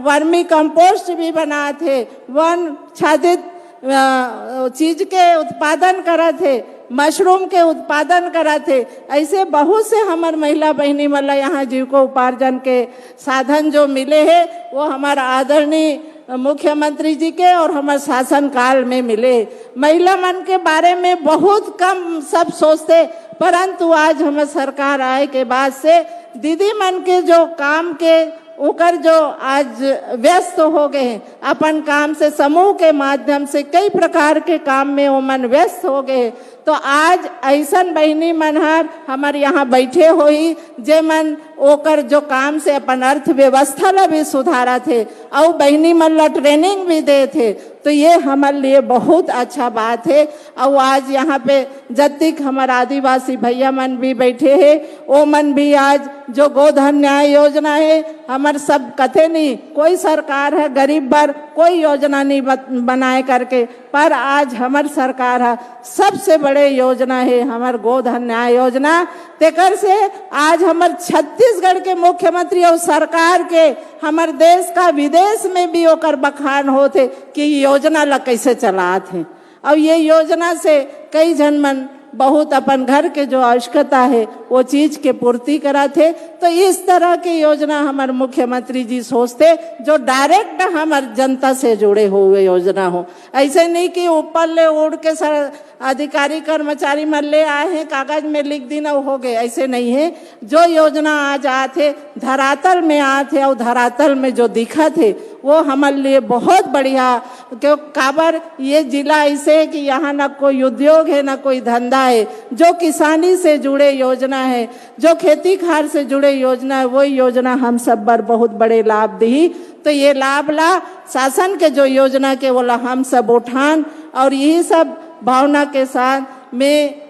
वर्मी कंपोस्ट भी बना थे, वन छादित चीज के उत्पादन करा थे, मशरूम के उत्पादन करा थे। ऐसे बहुत से हमारे महिला बहनी मतलब यहाँ जीविका उपार्जन के साधन जो मिले हैं वो हमारा आदरणीय मुख्यमंत्री जी के और हमारे शासन काल में मिले। महिला मन के बारे में बहुत कम सब सोचते, परंतु आज हमें सरकार आए के बाद से दीदी मन के जो काम के उकर जो आज व्यस्त हो गए हैं, अपन काम से समूह के माध्यम से कई प्रकार के काम में वो मन व्यस्त हो गए। तो आज ऐसन बहनी मनहर हमारे यहाँ बैठे हुई जे मन ओकर जो काम से अपन अर्थव्यवस्था ला भी सुधारा थे और बहनी मन ला ट्रेनिंग भी दे थे। तो ये हमारे लिए बहुत अच्छा बात है। और आज यहाँ पे जतिक हमारे आदिवासी भैया मन भी बैठे हैं, वो मन भी आज जो गोधन न्याय योजना है हमारे सब कथे नहीं, कोई सरकार है गरीब पर कोई योजना नहीं बनाए करके, पर आज हमारी सरकार है सबसे बड़े योजना है हमारे गोधन न्याय योजना। तेकर से आज हमारे छत्तीसगढ़ के मुख्यमंत्री और सरकार के हमारे देश का विदेश में भी ओकर बखान होते कि योजना ला कैसे चलाते हैं। और ये योजना से कई जन मन बहुत अपन घर के जो आवश्यकता है वो चीज के पूर्ति कराते। तो इस तरह की योजना हमारे मुख्यमंत्री जी सोचते जो डायरेक्ट हमारे जनता से जुड़े हुए योजना हो। ऐसे नहीं कि ऊपर ले उड़ के सर अधिकारी कर्मचारी मन ले आए हैं कागज में लिख दी ना हो गए, ऐसे नहीं है। जो योजना आज आते धरातल में आते और धरातल में जो दिखा थे वो हमारे लिए बहुत बढ़िया। क्यों काबर ये जिला ऐसे है कि यहाँ ना कोई उद्योग है ना कोई धंधा है, जो किसानी से जुड़े योजना है, जो खेती खार से जुड़े योजना है, वही योजना हम सब पर बहुत बड़े लाभ दी। तो ये लाभ ला शासन के जो योजना के वो ला हम सब उठान और यही सब भावना के साथ में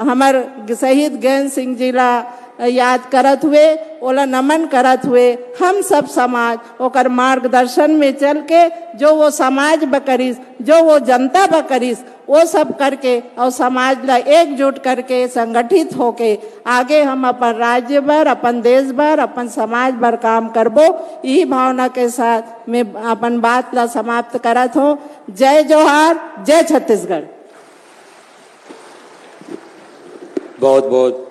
हमारे शहीद ज्ञान सिंह जी ला याद करत हुए ओला नमन करत हुए हम सब समाज ओकर मार्गदर्शन में चल के जो वो समाज बकरिस जो वो जनता बकरिस वो सब करके और समाज ला एकजुट करके संगठित होके आगे हम अपन राज्य भर अपन देश भर अपन समाज भर काम करबो। यही भावना के साथ मैं अपन बात ला समाप्त करत हूँ। जय जोहार, जय छत्तीसगढ़। बहुत बहुत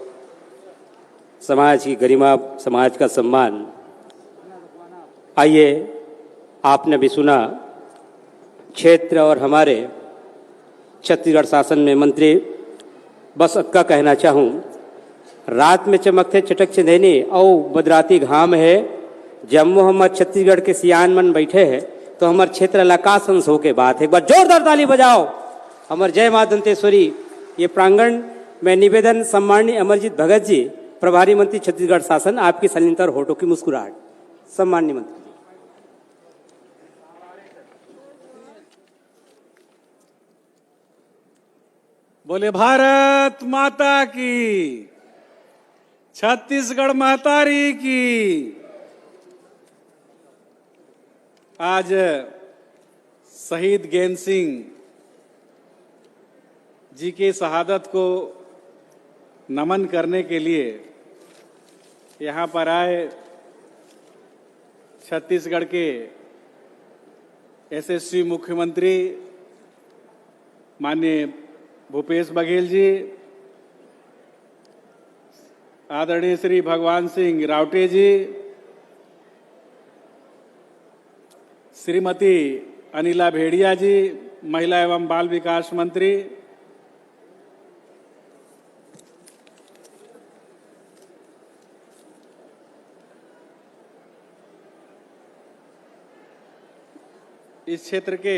समाज की गरिमा, समाज का सम्मान। आइए, आपने भी सुना क्षेत्र और हमारे छत्तीसगढ़ शासन में मंत्री बस अक्का कहना चाहूँ, रात में चमकते चटक चंदेनी और बदराती घाम है, जम्मू हमारे छत्तीसगढ़ के सियान मन बैठे हैं तो हमारे क्षेत्र इलाका संस हो के बात है। एक बार जोरदार ताली बजाओ हमारे जय माँ दंतेश्वरी। ये प्रांगण में निवेदन सम्माननीय अमरजीत भगत जी, प्रभारी मंत्री छत्तीसगढ़ शासन, आपकी सलिंतर होठों की मुस्कुराहट। सम्माननीय मंत्री जी। बोले भारत माता की, छत्तीसगढ़ महतारी की। आज शहीद ज्ञान सिंह जी की शहादत को नमन करने के लिए यहाँ पर आए छत्तीसगढ़ के यशस्वी मुख्यमंत्री माननीय भूपेश बघेल जी, आदरणीय श्री भगवान सिंह रावटे जी, श्रीमती अनिला भेड़िया जी, महिला एवं बाल विकास मंत्री, इस क्षेत्र के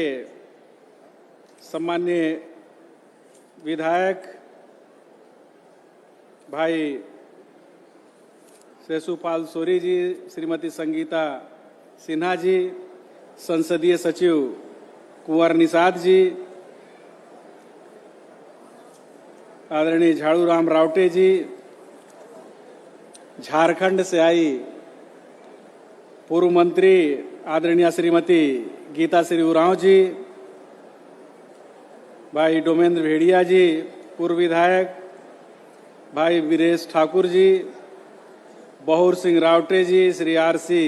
सम्माननीय विधायक भाई शेषुपाल सोरी जी, श्रीमती संगीता सिन्हा जी, संसदीय सचिव कुंवर निषाद जी, आदरणीय झाड़ूराम रावटे जी, झारखंड से आई पूर्व मंत्री आदरणीय श्रीमती गीता श्री उरांव जी, भाई डोमेंद्र भेड़िया जी पूर्व विधायक, भाई वीरेश ठाकुर जी, बहुर सिंह रावटे जी, श्री आरसी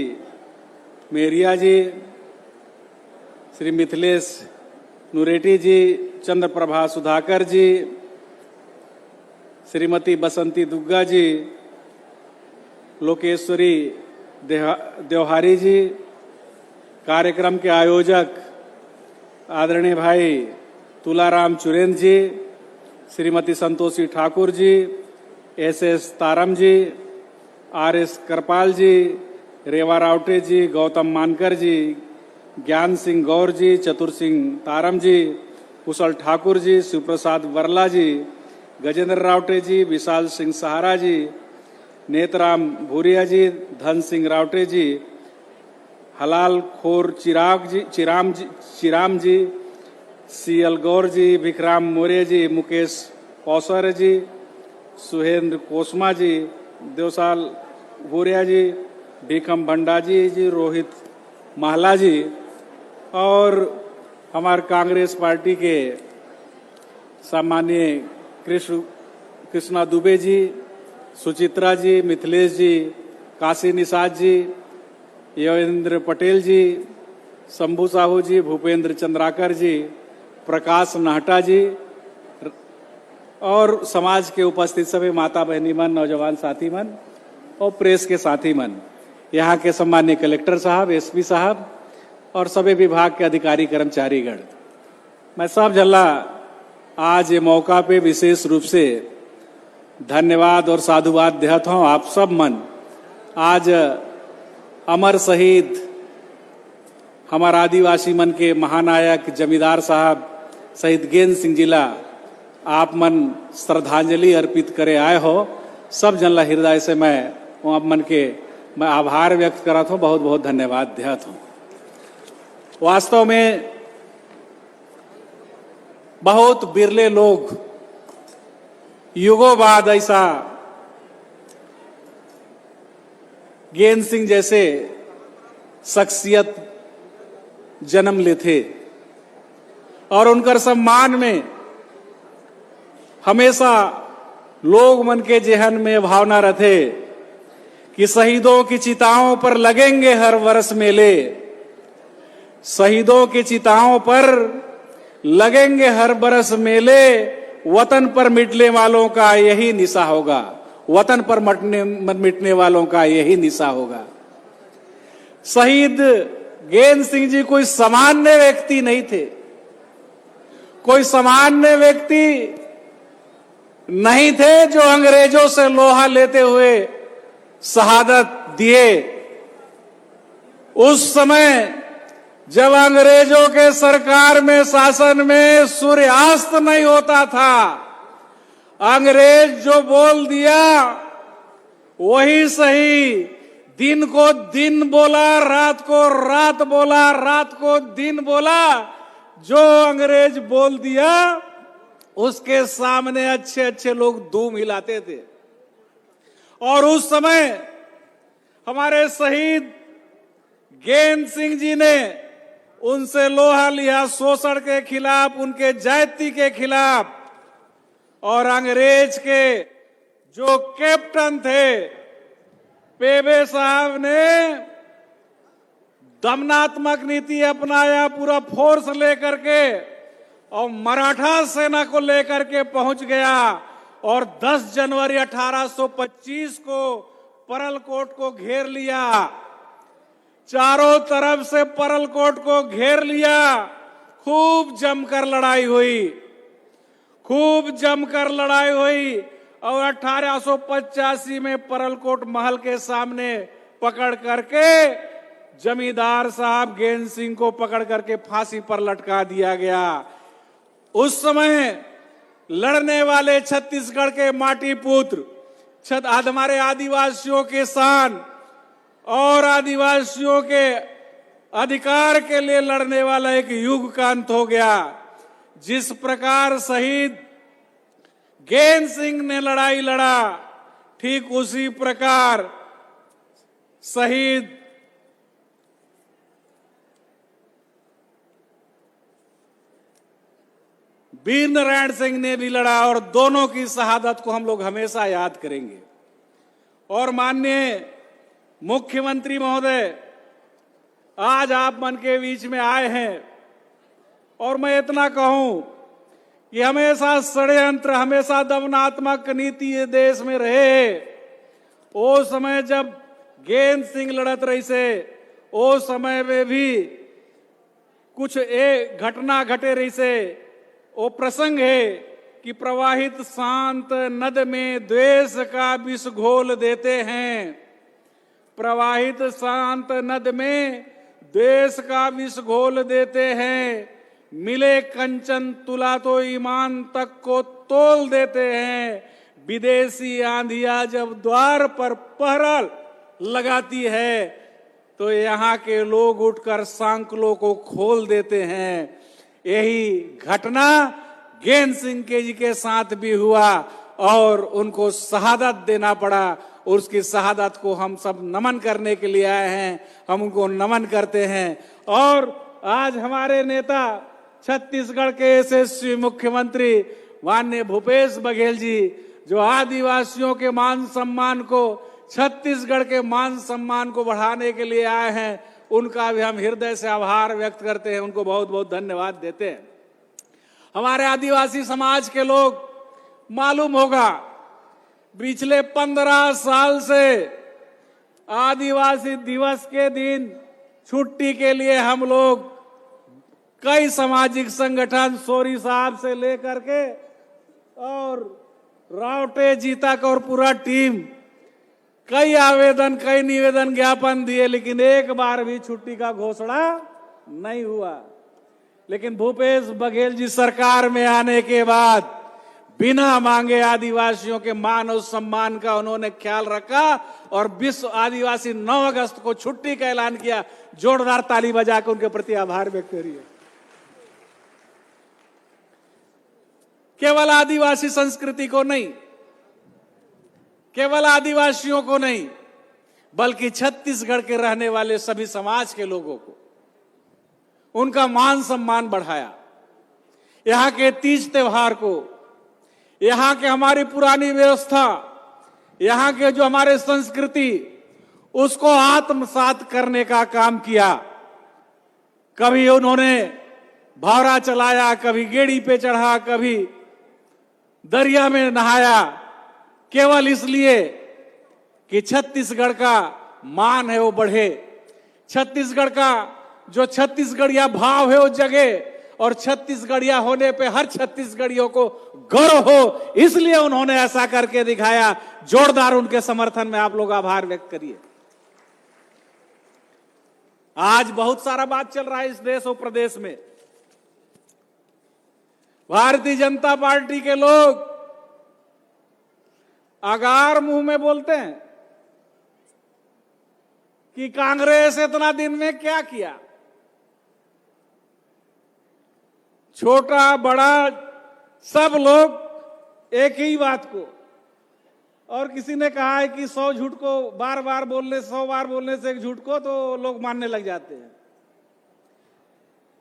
मेरिया जी, श्री मिथिलेश नुरेटी जी, चंद्रप्रभा सुधाकर जी, श्रीमती बसंती दुग्गा जी, लोकेश्वरी देवहारी जी, कार्यक्रम के आयोजक आदरणीय भाई तुलाराम चुरेंद्र जी, श्रीमती संतोषी ठाकुर जी, एस तारम जी, आर.एस. करपाल जी, रेवा रावटे जी, गौतम मानकर जी, ज्ञान सिंह गौर जी, चतुर सिंह तारम जी, कुशल ठाकुर जी, शिवप्रसाद वर्ला जी, गजेंद्र रावटे जी, विशाल सिंह सहारा जी, नेतराम भूरिया जी, धन सिंह रावटे जी, हलाल खोर चिराम जी, सीएल गौर जी, विक्रम मोरे जी, मुकेश पौसर जी, सुहेंद्र कोसमा जी, देवसाल भूरिया जी, भीखम भंडारी जी, रोहित महला जी और हमारे कांग्रेस पार्टी के सामान्य कृष्णा दुबे जी, सुचित्रा जी, मिथिलेश जी, काशी निषाद जी, योगेंद्र पटेल जी, शंभू साहू जी, भूपेंद्र चंद्राकर जी, प्रकाश नाहटा जी और समाज के उपस्थित सभी माता बहनी मन, नौजवान साथी मन और प्रेस के साथी मन, यहाँ के सम्मान्य कलेक्टर साहब, एसपी साहब और सभी विभाग के अधिकारी कर्मचारीगण, मैं सब जल्ला आज ये मौका पे विशेष रूप से धन्यवाद और साधुवाद देता हूँ आप सब मन। आज अमर शहीद हमारे आदिवासी मन के महानायक जमींदार साहब शहीद गेंद सिंह जिला आप मन श्रद्धांजलि अर्पित करे आए हो, सब जनला हृदय से मैं आप मन के मैं आभार व्यक्त करता हूँ, बहुत बहुत धन्यवाद देता हूँ। वास्तव में बहुत बिरले लोग युगों बाद ऐसा गेंद सिंह जैसे शख्सियत जन्म लेते और उनकर सम्मान में हमेशा लोग मन के जेहन में भावना रहे कि शहीदों की चिताओं पर लगेंगे हर वर्ष मेले, शहीदों की चिताओं पर लगेंगे हर बरस मेले, वतन पर मिटने वालों का यही निशा होगा, वतन पर मिटने वालों का यही निशा होगा। शहीद गेंद सिंह जी कोई सामान्य व्यक्ति नहीं थे, कोई सामान्य व्यक्ति नहीं थे जो अंग्रेजों से लोहा लेते हुए शहादत दिए। उस समय जब अंग्रेजों के सरकार में शासन में सूर्यास्त नहीं होता था, अंग्रेज जो बोल दिया वही सही, दिन को दिन बोला, रात को रात बोला, रात को दिन बोला, जो अंग्रेज बोल दिया उसके सामने अच्छे अच्छे लोग धूम हिलाते थे। और उस समय हमारे शहीद गेंद सिंह जी ने उनसे लोहा लिया शोषण के खिलाफ, उनके जाति के खिलाफ, और अंग्रेज के जो कैप्टन थे पेबे साहब ने दमनात्मक नीति अपनाया, पूरा फोर्स लेकर के और मराठा सेना को लेकर के पहुंच गया और 10 जनवरी 1825 को परलकोट को घेर लिया, चारों तरफ से परलकोट को घेर लिया। खूब जमकर लड़ाई हुई, खूब जमकर लड़ाई हुई और 1885 में परलकोट महल के सामने पकड़ करके जमींदार साहब गेंद सिंह को पकड़ करके फांसी पर लटका दिया गया। उस समय लड़ने वाले छत्तीसगढ़ के माटी पुत्र, हमारे आदिवासियों के शान और आदिवासियों के अधिकार के लिए लड़ने वाला एक युग का अंत हो गया। जिस प्रकार शहीद गेंद सिंह ने लड़ाई लड़ा, ठीक उसी प्रकार शहीद वीर नारायण सिंह ने भी लड़ा और दोनों की शहादत को हम लोग हमेशा याद करेंगे। और माननीय मुख्यमंत्री महोदय, आज आप मन के बीच में आए हैं और मैं इतना कहूं कि हमेशा षड्यंत्र, हमेशा दमनात्मक नीति ये देश में रहे। वो समय जब गेंद सिंह लड़त रही से, वो समय में भी कुछ एक घटना घटे रही से। वो प्रसंग है कि प्रवाहित शांत नद में द्वेष का विष घोल देते हैं। प्रवाहित शांत नद में द्वेष का विष घोल देते हैं। मिले कंचन तुला तो ईमान तक को तोल देते हैं। विदेशी आंधिया जब द्वार पर पहरा लगाती है तो यहाँ के लोग उठकर सांकलों को खोल देते हैं। यही घटना गेंद सिंह जी के साथ भी हुआ और उनको शहादत देना पड़ा। और उसकी शहादत को हम सब नमन करने के लिए आए हैं, हम उनको नमन करते हैं। और आज हमारे नेता छत्तीसगढ़ के यशस्वी मुख्यमंत्री माननीय भूपेश बघेल जी, जो आदिवासियों के मान सम्मान को, छत्तीसगढ़ के मान सम्मान को बढ़ाने के लिए आए हैं, उनका भी हम हृदय से आभार व्यक्त करते हैं, उनको बहुत बहुत धन्यवाद देते हैं। हमारे आदिवासी समाज के लोग, मालूम होगा पिछले 15 साल से आदिवासी दिवस के दिन छुट्टी के लिए हम लोग कई सामाजिक संगठन, सोरी साहब से लेकर के और रावटे जी तक और पूरा टीम कई आवेदन, कई निवेदन ज्ञापन दिए, लेकिन एक बार भी छुट्टी का घोषणा नहीं हुआ। लेकिन भूपेश बघेल जी सरकार में आने के बाद बिना मांगे आदिवासियों के मान और सम्मान का उन्होंने ख्याल रखा और विश्व आदिवासी 9 अगस्त को छुट्टी का ऐलान किया। जोरदार ताली बजाकर उनके प्रति आभार व्यक्त करिए। केवल आदिवासी संस्कृति को नहीं, केवल आदिवासियों को नहीं, बल्कि छत्तीसगढ़ के रहने वाले सभी समाज के लोगों को उनका मान सम्मान बढ़ाया। यहाँ के तीज त्योहार को, यहाँ के हमारी पुरानी व्यवस्था, यहाँ के जो हमारे संस्कृति, उसको आत्मसात करने का काम किया। कभी उन्होंने भावरा चलाया, कभी गेड़ी पे चढ़ा, कभी दरिया में नहाया, केवल इसलिए कि छत्तीसगढ़ का मान है वो बढ़े, छत्तीसगढ़ का जो छत्तीसगढ़िया भाव है वो जगे और छत्तीसगढ़िया होने पे हर छत्तीसगढ़ियों को गर्व हो, इसलिए उन्होंने ऐसा करके दिखाया। जोरदार उनके समर्थन में आप लोग आभार व्यक्त करिए। आज बहुत सारा बात चल रहा है इस देश और प्रदेश में। भारतीय जनता पार्टी के लोग अगार मुंह में बोलते हैं कि कांग्रेस इतना दिन में क्या किया। छोटा बड़ा सब लोग एक ही बात को, और किसी ने कहा है कि 100 झूठ को बार बार बोलने, 100 बार बोलने से एक झूठ को तो लोग मानने लग जाते हैं।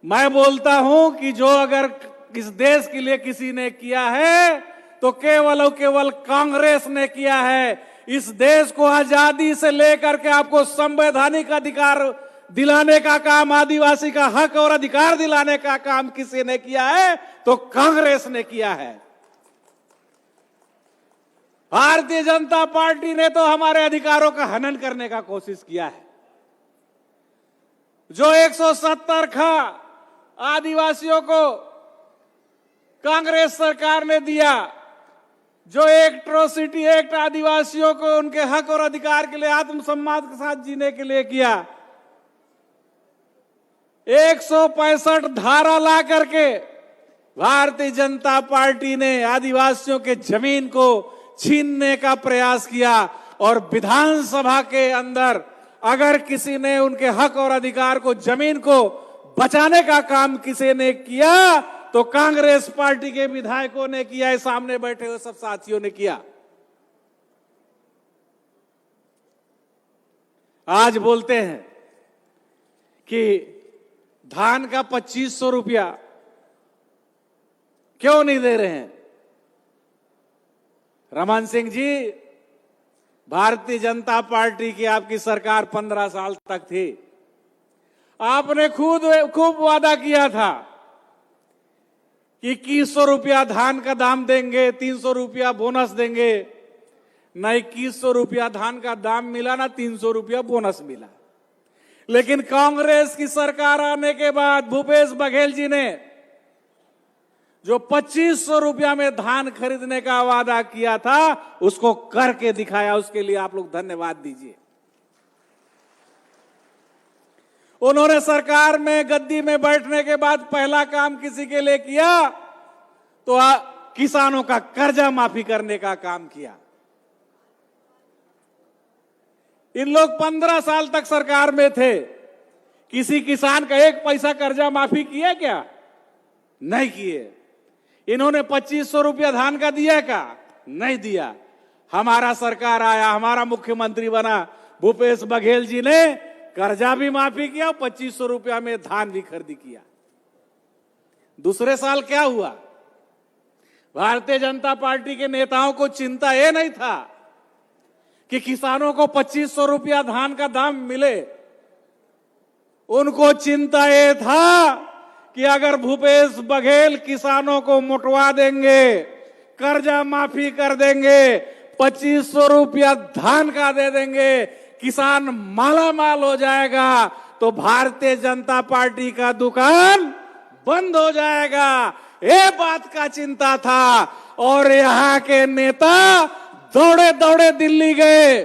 मैं बोलता हूं कि जो अगर इस देश के लिए किसी ने किया है तो केवल और केवल कांग्रेस ने किया है। इस देश को आजादी से लेकर के आपको संवैधानिक अधिकार दिलाने का काम, आदिवासी का हक और अधिकार दिलाने का काम किसी ने किया है तो कांग्रेस ने किया है। भारतीय जनता पार्टी ने तो हमारे अधिकारों का हनन करने का कोशिश किया है। जो 170 खा आदिवासियों को कांग्रेस सरकार ने दिया, जो एट्रोसिटी एक्ट आदिवासियों को उनके हक और अधिकार के लिए आत्मसम्मान के साथ जीने के लिए किया, 165 धारा ला करके भारतीय जनता पार्टी ने आदिवासियों के जमीन को छीनने का प्रयास किया। और विधानसभा के अंदर अगर किसी ने उनके हक और अधिकार को, जमीन को बचाने का काम किसी ने किया तो कांग्रेस पार्टी के विधायकों ने किया, सामने बैठे हुए सब साथियों ने किया। आज बोलते हैं कि धान का 2500 रुपया क्यों नहीं दे रहे हैं? रमन सिंह जी, भारतीय जनता पार्टी की आपकी सरकार 15 साल तक थी। आपने खूब वादा किया था कि 2100 रुपया धान का दाम देंगे, 300 रुपया बोनस देंगे। न 2100 रुपया धान का दाम मिला, ना 300 रुपया बोनस मिला। लेकिन कांग्रेस की सरकार आने के बाद भूपेश बघेल जी ने जो 2500 रुपया में धान खरीदने का वादा किया था, उसको करके दिखाया। उसके लिए आप लोग धन्यवाद दीजिए। उन्होंने सरकार में गद्दी में बैठने के बाद पहला काम किसी के लिए किया तो किसानों का कर्जा माफी करने का काम किया। इन लोग 15 साल तक सरकार में थे, किसी किसान का एक पैसा कर्जा माफी किया क्या? नहीं किए। इन्होंने 2500 रुपया धान का दिया क्या? नहीं दिया। हमारा सरकार आया, हमारा मुख्यमंत्री बना भूपेश बघेल जी ने कर्जा भी माफी किया, 2500 रुपया में धान भी खरीदी किया। दूसरे साल क्या हुआ? भारतीय जनता पार्टी के नेताओं को चिंता यह नहीं था कि किसानों को 2500 रुपया धान का दाम मिले। उनको चिंता यह था कि अगर भूपेश बघेल किसानों को मुटवा देंगे, कर्जा माफी कर देंगे, 2500 रुपया धान का दे देंगे, किसान माला माल हो जाएगा, तो भारतीय जनता पार्टी का दुकान बंद हो जाएगा। ये बात का चिंता था। और यहां के नेता दौड़े दौड़े दिल्ली गए,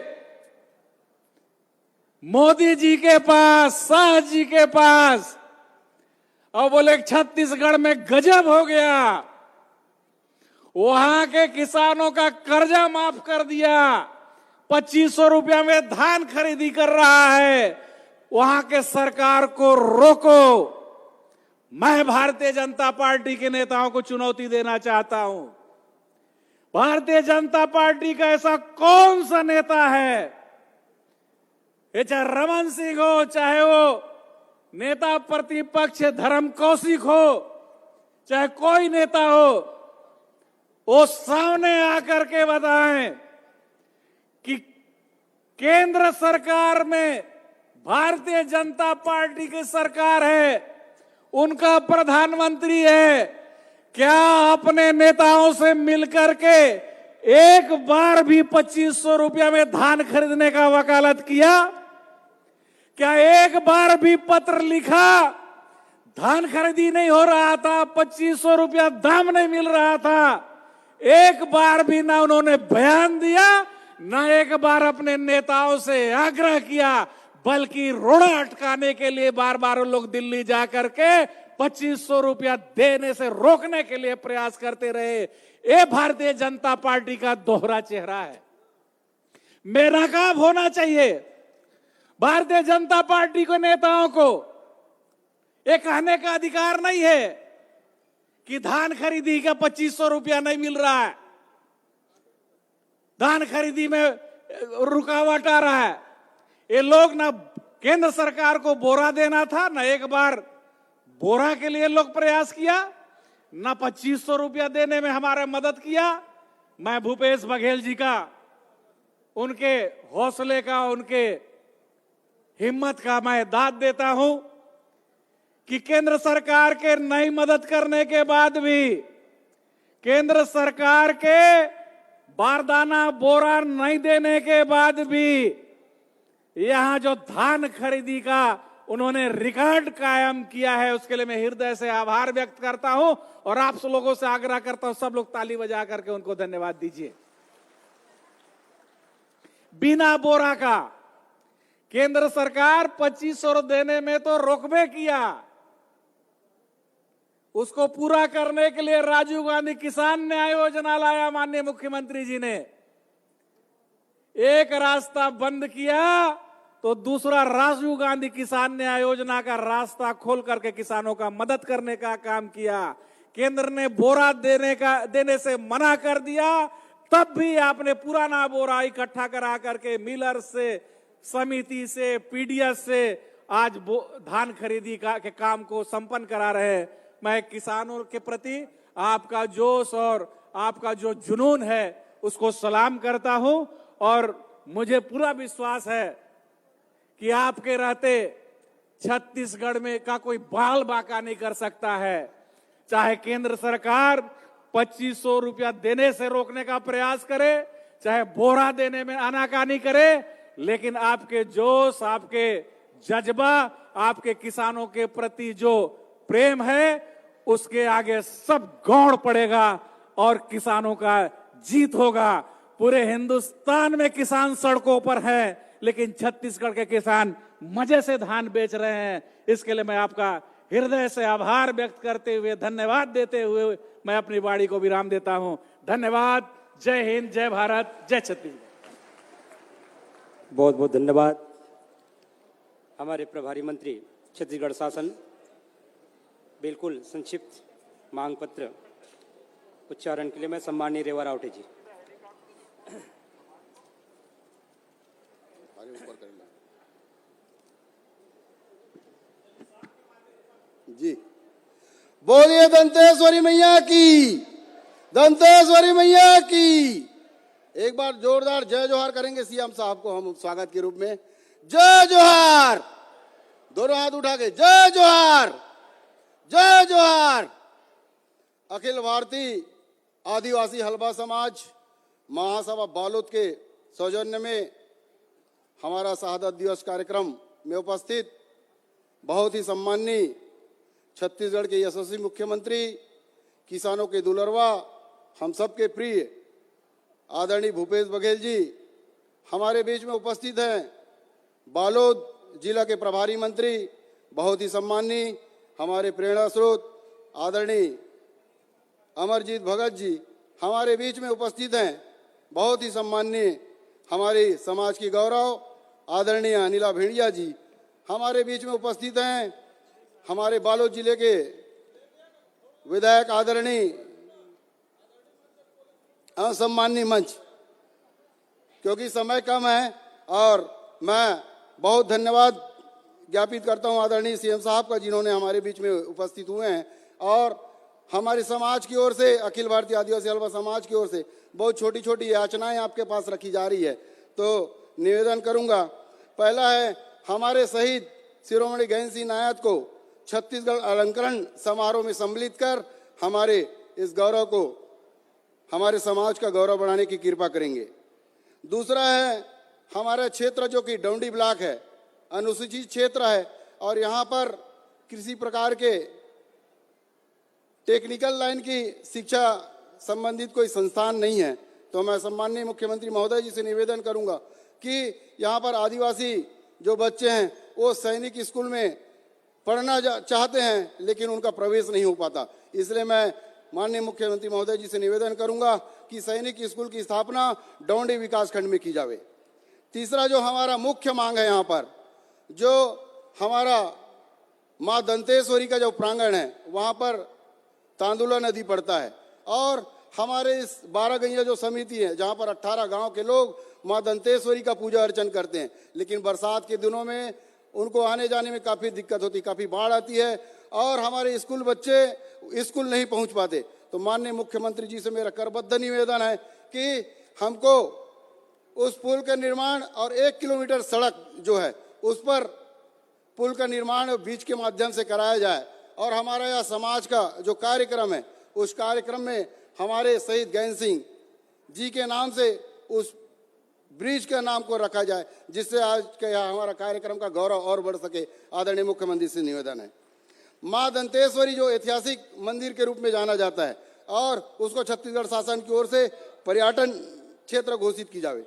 मोदी जी के पास, शाह जी के पास, और बोले छत्तीसगढ़ में गजब हो गया, वहां के किसानों का कर्जा माफ कर दिया, 2500 रुपया में धान खरीदी कर रहा है, वहां के सरकार को रोको। मैं भारतीय जनता पार्टी के नेताओं को चुनौती देना चाहता हूं। भारतीय जनता पार्टी का ऐसा कौन सा नेता है, ये चाहे रमन सिंह हो, चाहे वो नेता प्रतिपक्ष धर्म कौशिक हो, चाहे कोई नेता हो, वो सामने आकर के बताएं कि केंद्र सरकार में भारतीय जनता पार्टी की सरकार है, उनका प्रधानमंत्री है, क्या अपने नेताओं से मिलकर के एक बार भी 2500 रुपया में धान खरीदने का वकालत किया? क्या एक बार भी पत्र लिखा? धान खरीदी नहीं हो रहा था, 2500 रुपया दाम नहीं मिल रहा था, एक बार भी ना उन्होंने बयान दिया, ना एक बार अपने नेताओं से आग्रह किया, बल्कि रोड़ा अटकाने के लिए बार बार लोग दिल्ली जाकर के 2500 रुपया देने से रोकने के लिए प्रयास करते रहे। ये भारतीय जनता पार्टी का दोहरा चेहरा है। बेनकाब होना चाहिए। भारतीय जनता पार्टी के नेताओं को ये कहने का अधिकार नहीं है कि धान खरीदी का 2500 रुपया नहीं मिल रहा है, धान खरीदी में रुकावट आ रहा है। ये लोग ना केंद्र सरकार को बोरा देना था, ना एक बार बोरा के लिए लोग प्रयास किया, ना 2500 रुपया देने में हमारा मदद किया। मैं भूपेश बघेल जी का, उनके हौसले का, उनके हिम्मत का मैं दाद देता हूं कि केंद्र सरकार के नहीं मदद करने के बाद भी, केंद्र सरकार के बारदाना बोरा नहीं देने के बाद भी, यहां जो धान खरीदी का उन्होंने रिकॉर्ड कायम किया है, उसके लिए मैं हृदय से आभार व्यक्त करता हूं। और आप सब लोगों से आग्रह करता हूं, सब लोग ताली बजा करके उनको धन्यवाद दीजिए। बिना बोरा का केंद्र सरकार 2500 देने में तो रोकबे किया, उसको पूरा करने के लिए राजीव गांधी किसान न्याय योजना लाया माननीय मुख्यमंत्री जी ने। एक रास्ता बंद किया तो दूसरा राजीव गांधी किसान न्याय योजना का रास्ता खोल करके किसानों का मदद करने का काम किया। केंद्र ने बोरा देने से मना कर दिया, तब भी आपने पुराना बोरा इकट्ठा करा करके मिलर से, समिति से, पीडीएस से आज धान खरीदी के काम को संपन्न करा रहे हैं। मैं किसानों के प्रति आपका जोश और आपका जो जुनून है उसको सलाम करता हूं। और मुझे पूरा विश्वास है कि आपके रहते छत्तीसगढ़ में का कोई बाल बाका नहीं कर सकता है। चाहे केंद्र सरकार 2500 रुपया देने से रोकने का प्रयास करे, चाहे बोरा देने में आनाकानी करे, लेकिन आपके जोश, आपके जज्बा, आपके किसानों के प्रति जो प्रेम है उसके आगे सब गौड़ पड़ेगा और किसानों का जीत होगा। पूरे हिंदुस्तान में किसान सड़कों पर हैं, लेकिन छत्तीसगढ़ के किसान मजे से धान बेच रहे हैं। इसके लिए मैं आपका हृदय से आभार व्यक्त करते हुए, धन्यवाद देते हुए मैं अपनी वाणी को विराम देता हूं। धन्यवाद। जय हिंद, जय भारत, जय छत्तीसगढ़। बहुत बहुत धन्यवाद। हमारे प्रभारी मंत्री छत्तीसगढ़ शासन बिल्कुल संक्षिप्त मांग पत्र उच्चारण के लिए मैं सम्माननीय रेवा रावटे जी। जी बोलिए दंतेश्वरी मैया की, दंतेश्वरी मैया की। एक बार जोरदार जय जोहार करेंगे सीएम साहब को हम स्वागत के रूप में। जय जोहार, दोनों हाथ उठा के जय जोहार, जय जोहार। अखिल भारतीय आदिवासी हलबा समाज महासभा बालोद के सौजन्य में हमारा शहादत दिवस कार्यक्रम में उपस्थित बहुत ही सम्माननीय छत्तीसगढ़ के यशस्वी मुख्यमंत्री, किसानों के दुलरवा, हम सबके प्रिय आदरणीय भूपेश बघेल जी हमारे बीच में उपस्थित हैं। बालोद जिला के प्रभारी मंत्री, बहुत ही सम्माननीय हमारे प्रेरणा स्रोत आदरणीय अमरजीत भगत जी हमारे बीच में उपस्थित हैं। बहुत ही सम्माननीय हमारे समाज की गौरव आदरणीय अनिला भेड़िया जी हमारे बीच में उपस्थित हैं। हमारे बालोद जिले के विधायक आदरणीय सम्माननीय मंच, क्योंकि समय कम है और मैं बहुत धन्यवाद ज्ञापित करता हूं आदरणीय सीएम साहब का, जिन्होंने हमारे बीच में उपस्थित हुए हैं। और हमारे समाज की ओर से, अखिल भारतीय आदिवासी हलबा समाज की ओर से बहुत छोटी छोटी याचनाएं आपके पास रखी जा रही है, तो निवेदन करूंगा। पहला है, हमारे शहीद शिरोमणि गहन सिंह नायक को छत्तीसगढ़ अलंकरण समारोह में सम्मिलित कर हमारे इस गौरव को, हमारे समाज का गौरव बढ़ाने की कृपा करेंगे। दूसरा है, हमारा क्षेत्र जो कि डौंडी ब्लॉक है, अनुसूचित क्षेत्र है और यहाँ पर किसी प्रकार के टेक्निकल लाइन की शिक्षा संबंधित कोई संस्थान नहीं है, तो मैं सम्माननीय मुख्यमंत्री महोदय जी से निवेदन करूंगा कि यहाँ पर आदिवासी जो बच्चे हैं वो सैनिक स्कूल में पढ़ना चाहते हैं, लेकिन उनका प्रवेश नहीं हो पाता। इसलिए मैं माननीय मुख्यमंत्री महोदय जी से निवेदन करूंगा कि सैनिक स्कूल की स्थापना डौंडी विकास खंड में की जावे। तीसरा जो हमारा मुख्य मांग है, यहाँ पर जो हमारा माँ दंतेश्वरी का जो प्रांगण है वहाँ पर तांदुला नदी पड़ता है और हमारे इस 12 गैया जो समिति है जहाँ पर 18 गांव के लोग माँ दंतेश्वरी का पूजा अर्चन करते हैं, लेकिन बरसात के दिनों में उनको आने जाने में काफ़ी दिक्कत होती, काफ़ी बाढ़ आती है और हमारे स्कूल बच्चे स्कूल नहीं पहुँच पाते। तो माननीय मुख्यमंत्री जी से मेरा करबद्ध निवेदन है कि हमको उस पुल का निर्माण और 1 किलोमीटर सड़क जो है उस पर पुल का निर्माण बीच के माध्यम से कराया जाए और हमारा यह समाज का जो कार्यक्रम है उस कार्यक्रम में हमारे शहीद गहन सिंह जी के नाम से उस ब्रिज का नाम को रखा जाए, जिससे आज का यह हमारा कार्यक्रम का गौरव और बढ़ सके। आदरणीय मुख्यमंत्री से निवेदन है। माँ दंतेश्वरी जो ऐतिहासिक मंदिर के रूप में जाना जाता है और उसको छत्तीसगढ़ शासन की ओर से पर्यटन क्षेत्र घोषित की जावे।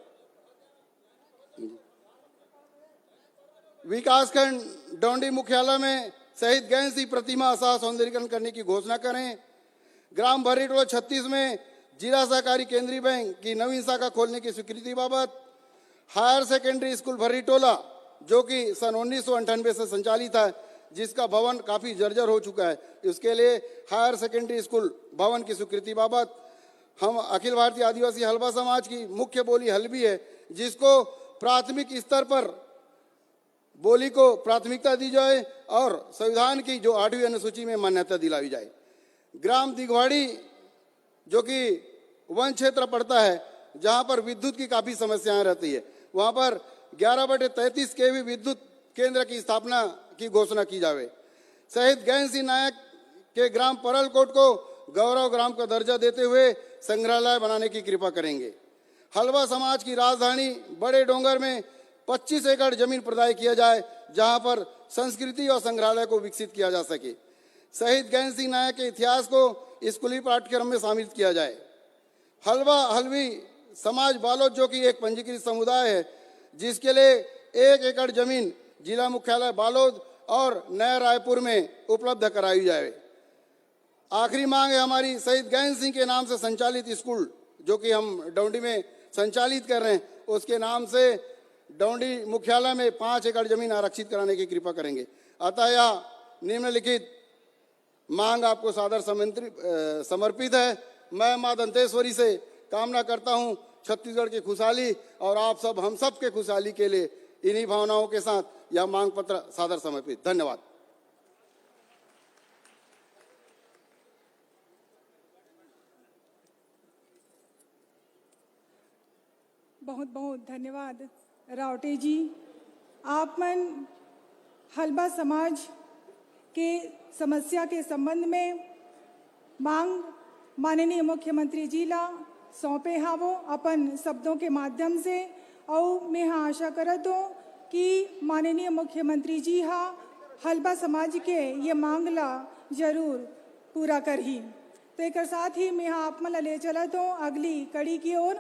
विकासखंड डौंडी मुख्यालय में शहीद गहन सिंह प्रतिमा सह सौंदर्यीकरण करने की घोषणा करें। ग्राम भर्रीटोला 36 में जिला सहकारी केंद्रीय बैंक की नवीन शाखा खोलने की स्वीकृति बाबत हायर सेकेंडरी स्कूल भर्रीटोला जो कि सन 1998 से संचालित है, जिसका भवन काफी जर्जर हो चुका है, इसके लिए हायर सेकेंडरी स्कूल भवन की स्वीकृति बाबत हम अखिल भारतीय आदिवासी हलबा समाज की मुख्य बोली हल्बी है, जिसको प्राथमिक स्तर पर बोली को प्राथमिकता दी जाए और संविधान की जो 8वीं अनुसूची में मान्यता दिलाई जाए। ग्राम दिघवाड़ी जो कि वन क्षेत्र पड़ता है, जहां पर विद्युत की काफी समस्याएं रहती है, वहां पर 11/33 केवी विद्युत केंद्र की स्थापना की घोषणा की जावे। शहीद गैन सिंह नायक के ग्राम परलकोट को गौरव ग्राम का दर्जा देते हुए संग्रहालय बनाने की कृपा करेंगे। हलवा समाज की राजधानी बड़े डोंगर में 25 एकड़ जमीन प्रदाय किया जाए, जहां पर संस्कृति और संग्रहालय को विकसित किया जा सके। शहीद गैन सिंह नायक के इतिहास को स्कूली पाठ्यक्रम में शामिल किया जाए। हलवा हलवी समाज बालोद जो कि एक पंजीकृत समुदाय है, जिसके लिए 1 एकड़ जमीन जिला मुख्यालय बालोद और नया रायपुर में उपलब्ध कराई जाए। आखिरी मांग है हमारी, शहीद गैन सिंह के नाम से संचालित स्कूल जो कि हम डौंडी में संचालित कर रहे हैं, उसके नाम से डौंडी मुख्यालय में 5 एकड़ जमीन आरक्षित कराने की कृपा करेंगे। अतः यह निम्नलिखित मांग आपको सादर समर्पित है। मैं मां दंतेश्वरी से कामना करता हूं छत्तीसगढ़ की खुशहाली और आप सब हम सब के खुशहाली के लिए इन्हीं भावनाओं के साथ यह मांग पत्र सादर समर्पित। धन्यवाद। बहुत बहुत धन्यवाद रावटे जी। आप मन हलबा समाज के समस्या के संबंध में मांग माननीय मुख्यमंत्री जी ला सौंपे हावो अपन शब्दों के माध्यम से, और मैं हाँ आशा करत हूँ कि माननीय मुख्यमंत्री जी हा हलबा समाज के ये मांग ला जरूर पूरा करही। तो एक साथ ही मैं हाँ आप मन ले चलत हूँ अगली कड़ी की ओर।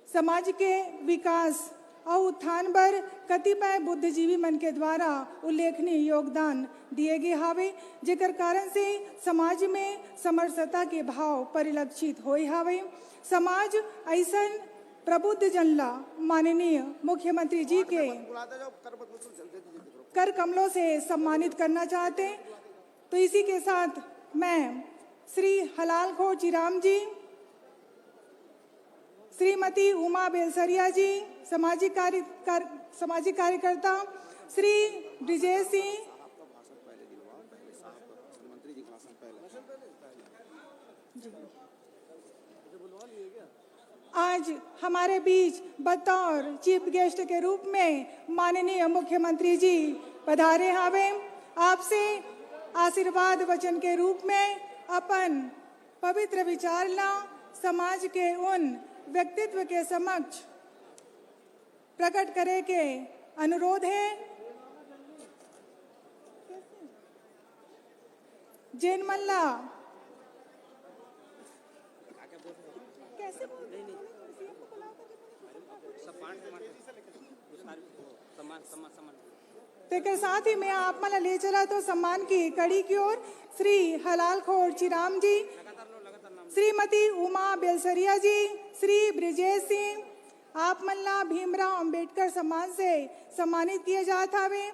समाज के विकास और उत्थान पर कतिपय बुद्धिजीवी मन के द्वारा उल्लेखनीय योगदान दिए गए हावे, जेकर कारण से समाज में समरसता के भाव परिलक्षित होए हावे। समाज ऐसन प्रबुद्ध जनला माननीय मुख्यमंत्री जी के कर कमलों से सम्मानित करना चाहते। तो इसी के साथ मैं श्री हलाल खोर चिराम जी, श्रीमती उमा बेलसरिया जी, सामाजिक कार्यकर्ता श्री ब्रिजेश सिंह, आज हमारे बीच बतौर चीफ गेस्ट के रूप में माननीय मुख्यमंत्री जी पधारे हावे। आपसे आशीर्वाद वचन के रूप में अपन पवित्र विचार ला समाज के उन व्यक्तित्व के समक्ष प्रकट करे के अनुरोध है जैन मल्ला कैसे के साथ ही मैं आप मला ले चला तो सम्मान की कड़ी की ओर श्री हलाल खोर चिराम जी, श्रीमती उमा बेलसरिया जी, श्री ब्रिजेश सिंह, आप मल्ला भीमराव अंबेडकर सम्मान से सम्मानित किए जात हवे।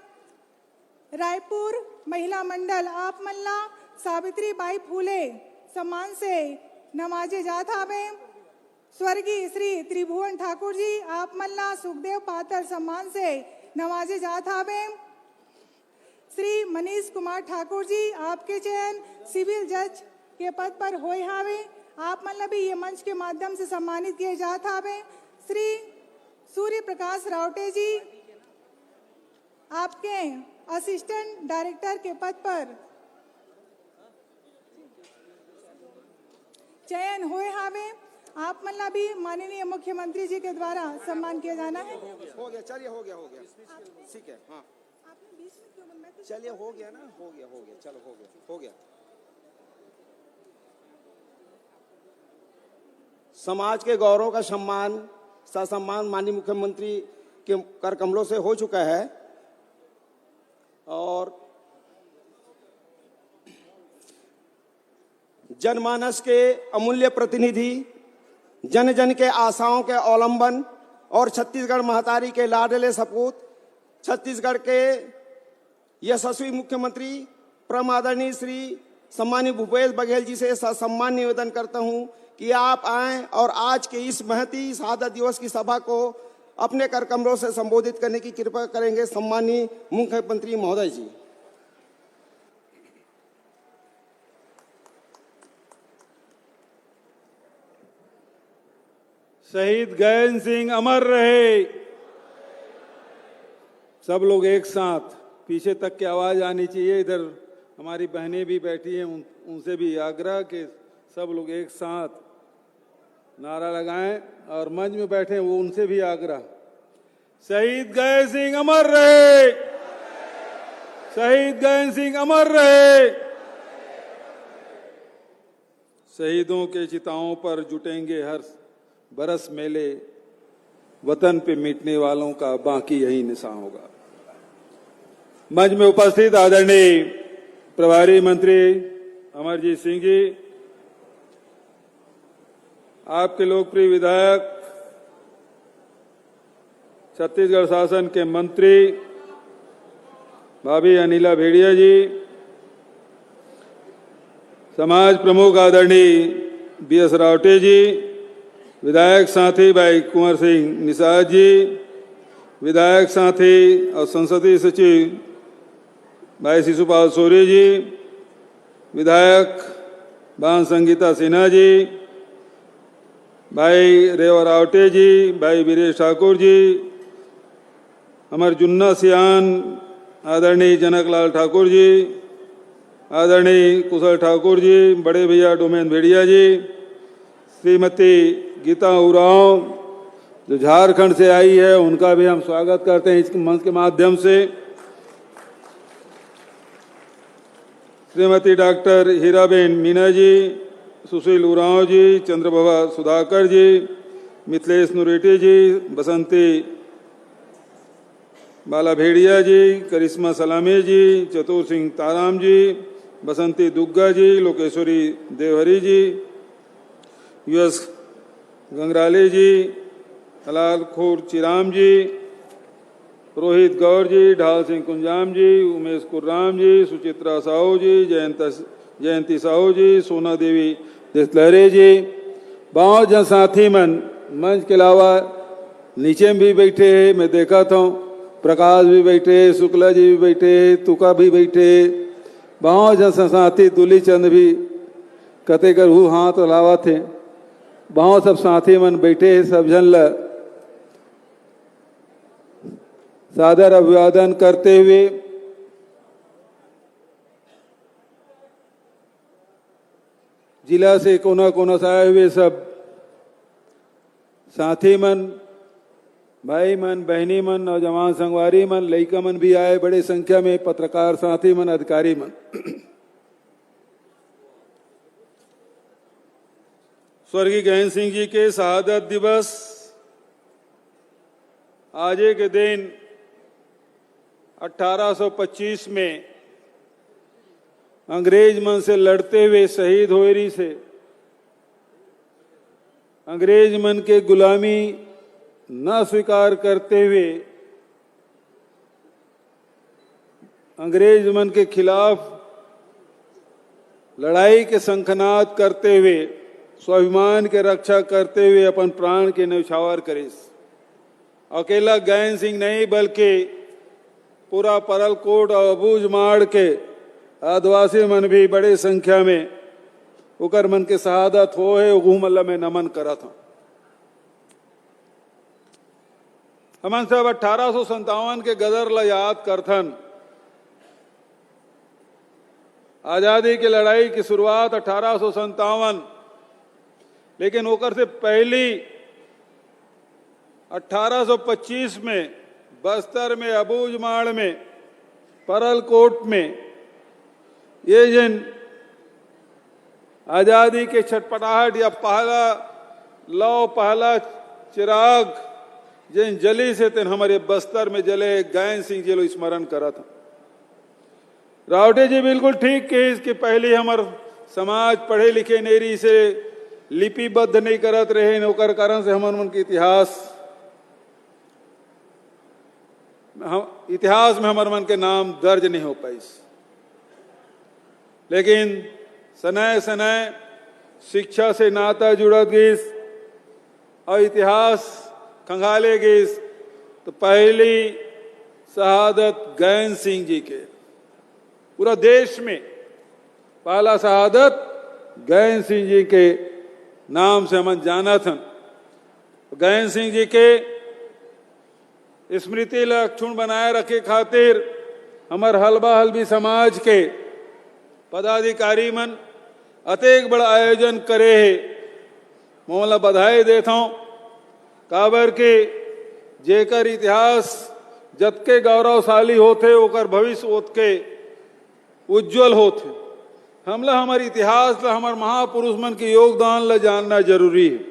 रायपुर महिला मंडल आप मल्ला सावित्री बाई फूले सम्मान से नवाजे जात हवे। स्वर्गीय श्री त्रिभुवन ठाकुर जी आप मल्ला सुखदेव पात्र सम्मान से नवाजे जात हवे। श्री मनीष कुमार ठाकुर जी आपके चयन सिविल जज के पद पर होए हावे, आप मतलब भी ये मंच के माध्यम से सम्मानित किए जात हावे। श्री सूर्य प्रकाश रावटे जी आपके असिस्टेंट डायरेक्टर के पद पर चयन होए हावे, आप मतलब भी माननीय मुख्यमंत्री जी के द्वारा सम्मान किया जाना है। हो गया, चलिए हो गया ठीक है। हाँ चलिए हो गया ना, हो गया चलो हो गया। समाज के गौरव का सम्मान माननीय मुख्यमंत्री के कर कमलों से हो चुका है और जनमानस के अमूल्य प्रतिनिधि, जन जन के आशाओं के अवलंबन और छत्तीसगढ़ महतारी के लाडले सपूत, छत्तीसगढ़ के यशस्वी मुख्यमंत्री परम आदरणीय श्री सम्मानीय भूपेश बघेल जी से सम्मान निवेदन करता हूं कि आप आएं और आज के इस महती शहादत दिवस की सभा को अपने कर कमरों से संबोधित करने की कृपा करेंगे सम्मानीय मुख्यमंत्री महोदय जी। शहीद गैन सिंह अमर रहे। सब लोग एक साथ, पीछे तक की आवाज आनी चाहिए। इधर हमारी बहनें भी बैठी हैं, उनसे भी आग्रह कि सब लोग एक साथ नारा लगाएं, और मंच में बैठे हैं वो उनसे भी आग्रह, शहीद गैन सिंह अमर रहे, शहीद गैन सिंह अमर रहे। शहीदों के चिताओं पर जुटेंगे हर बरस मेले, वतन पे मिटने वालों का बाकी यही निशान होगा। मंच में उपस्थित आदरणीय प्रभारी मंत्री अमरजीत सिंह जी, आपके लोकप्रिय विधायक, छत्तीसगढ़ शासन के मंत्री भाभी अनिला भेड़िया जी, समाज प्रमुख आदरणीय बीएस रावटे जी, विधायक साथी भाई कुंवर सिंह निषाद जी, विधायक साथी और संसदीय सचिव भाई शिशुपाल सोरी जी, विधायक बान संगीता सिन्हा जी, भाई रेवा रावटे जी, भाई वीरेश ठाकुर जी, हमारे जुन्ना सियान आदरणीय जनकलाल ठाकुर जी, आदरणीय कुशल ठाकुर जी, बड़े भैया डोमेन भेड़िया जी, श्रीमती गीता उरांव जो झारखंड से आई है, उनका भी हम स्वागत करते हैं इस मंच के माध्यम से। श्रीमती डॉक्टर हीराबेन मीना जी, सुशील उरांव जी, चंद्रप्रभा सुधाकर जी, मिथिलेश नुरेटी जी, बसंती बाला भेड़िया जी, करिश्मा सलामी जी, चतुर सिंह ताराम जी, बसंती दुग्गा जी, लोकेश्वरी देवहरी जी, यूएस गंगराले जी, हलाल खोर चिराम जी, रोहित गौर जी, ढाल सिंह कुंजाम जी, उमेश कुर्राम जी, सुचित्रा साहू जी, जयंती साहू जी, सोना देवी देसलहरे जी, बाँव जन साथी मंच के अलावा नीचे में भी बैठे हैं, मैं देखा था प्रकाश भी बैठे, शुक्ला जी भी बैठे, तुका भी बैठे, बाँव जन साथी दुली चंद भी कते कर हु हाथ अलावा थे, बाँव सब साथी मन बैठे हैं। सब जन ल सादर अभिवादन करते हुए जिला से कोना कोना से आए हुए सब साथी मन, भाई मन, बहनी मन, नौजवान संगवारी मन, लइका मन भी आए बड़े संख्या में, पत्रकार साथी मन, अधिकारी मन। स्वर्गीय गैन सिंह जी के शहादत दिवस आज के दिन 1825 में अंग्रेज मन से लड़ते हुए शहीद होएरी से अंग्रेज मन के गुलामी न स्वीकार करते हुए अंग्रेज मन के खिलाफ लड़ाई के शंखनाद करते हुए स्वाभिमान के रक्षा करते हुए अपन प्राण के न्यौछावर करे। अकेला गैन सिंह नहीं बल्कि पूरा परलकोट और अबूझमाड़ के आदिवासी मन भी बड़े संख्या में उकर मन के शहादत हो है, उगुमल्ला में नमन करा था। हमन सब 1857 के गदर ला याद करथन। आजादी की लड़ाई की शुरुआत 1857, लेकिन ओकर से पहली 1825 में बस्तर में, अबूझमाड़ में, परलकोट में ये जिन आजादी के छटपटाहट या पहला लौ, पहला चिराग जिन जली से तेन हमारे बस्तर में जले, गैन सिंह जी लो स्मरण करा था। रावटे जी बिल्कुल ठीक के इसकी पहली हमार समाज पढ़े लिखे नेरी से लिपिबद्ध नहीं करत रहे, नौकर कारण से हमारे मन के इतिहास में हमारे मन के नाम दर्ज नहीं हो पाई। लेकिन सनय सनय शिक्षा से नाता जुड़ा गईस और इतिहास खंगाले गईस, तो पहली शहादत गैन सिंह जी के पूरा देश में पहला शहादत गैन सिंह जी के नाम से हम जाना था। गैन सिंह जी के स्मृति लक्षण बनाए रखे खातिर हमार हलबा हलबी समाज के पदाधिकारी मन अतेक बड़ा आयोजन करे है। मोला बधाई देता हूँ काबर के जेकर इतिहास जतके गौरवशाली होते ओकर भविष्य ओतके उज्जवल होते। हमला हमारे इतिहास ला हमार महापुरुष मन के योगदान ला जानना जरूरी है।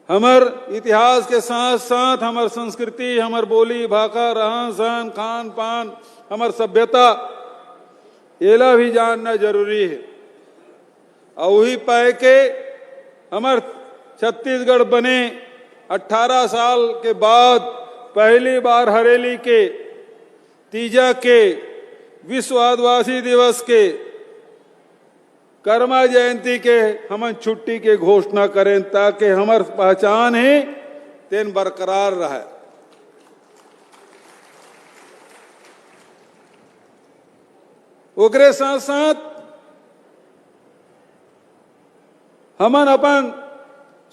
हमार इतिहास के साथ साथ हमार संस्कृति, हमार बोली भाषा, रहन सहन, खान पान, हमार सभ्यता एला भी जानना जरूरी है। और वही पाए के हमार छत्तीसगढ़ बने 18 साल के बाद पहली बार हरेली के तीजा के विश्व आदिवासी दिवस के कर्मा जयंती के हम छुट्टी के घोषणा करें ताकि हमार पहचान है तेन बरकरार रहे। ओकरे साथ साथ हमन अपन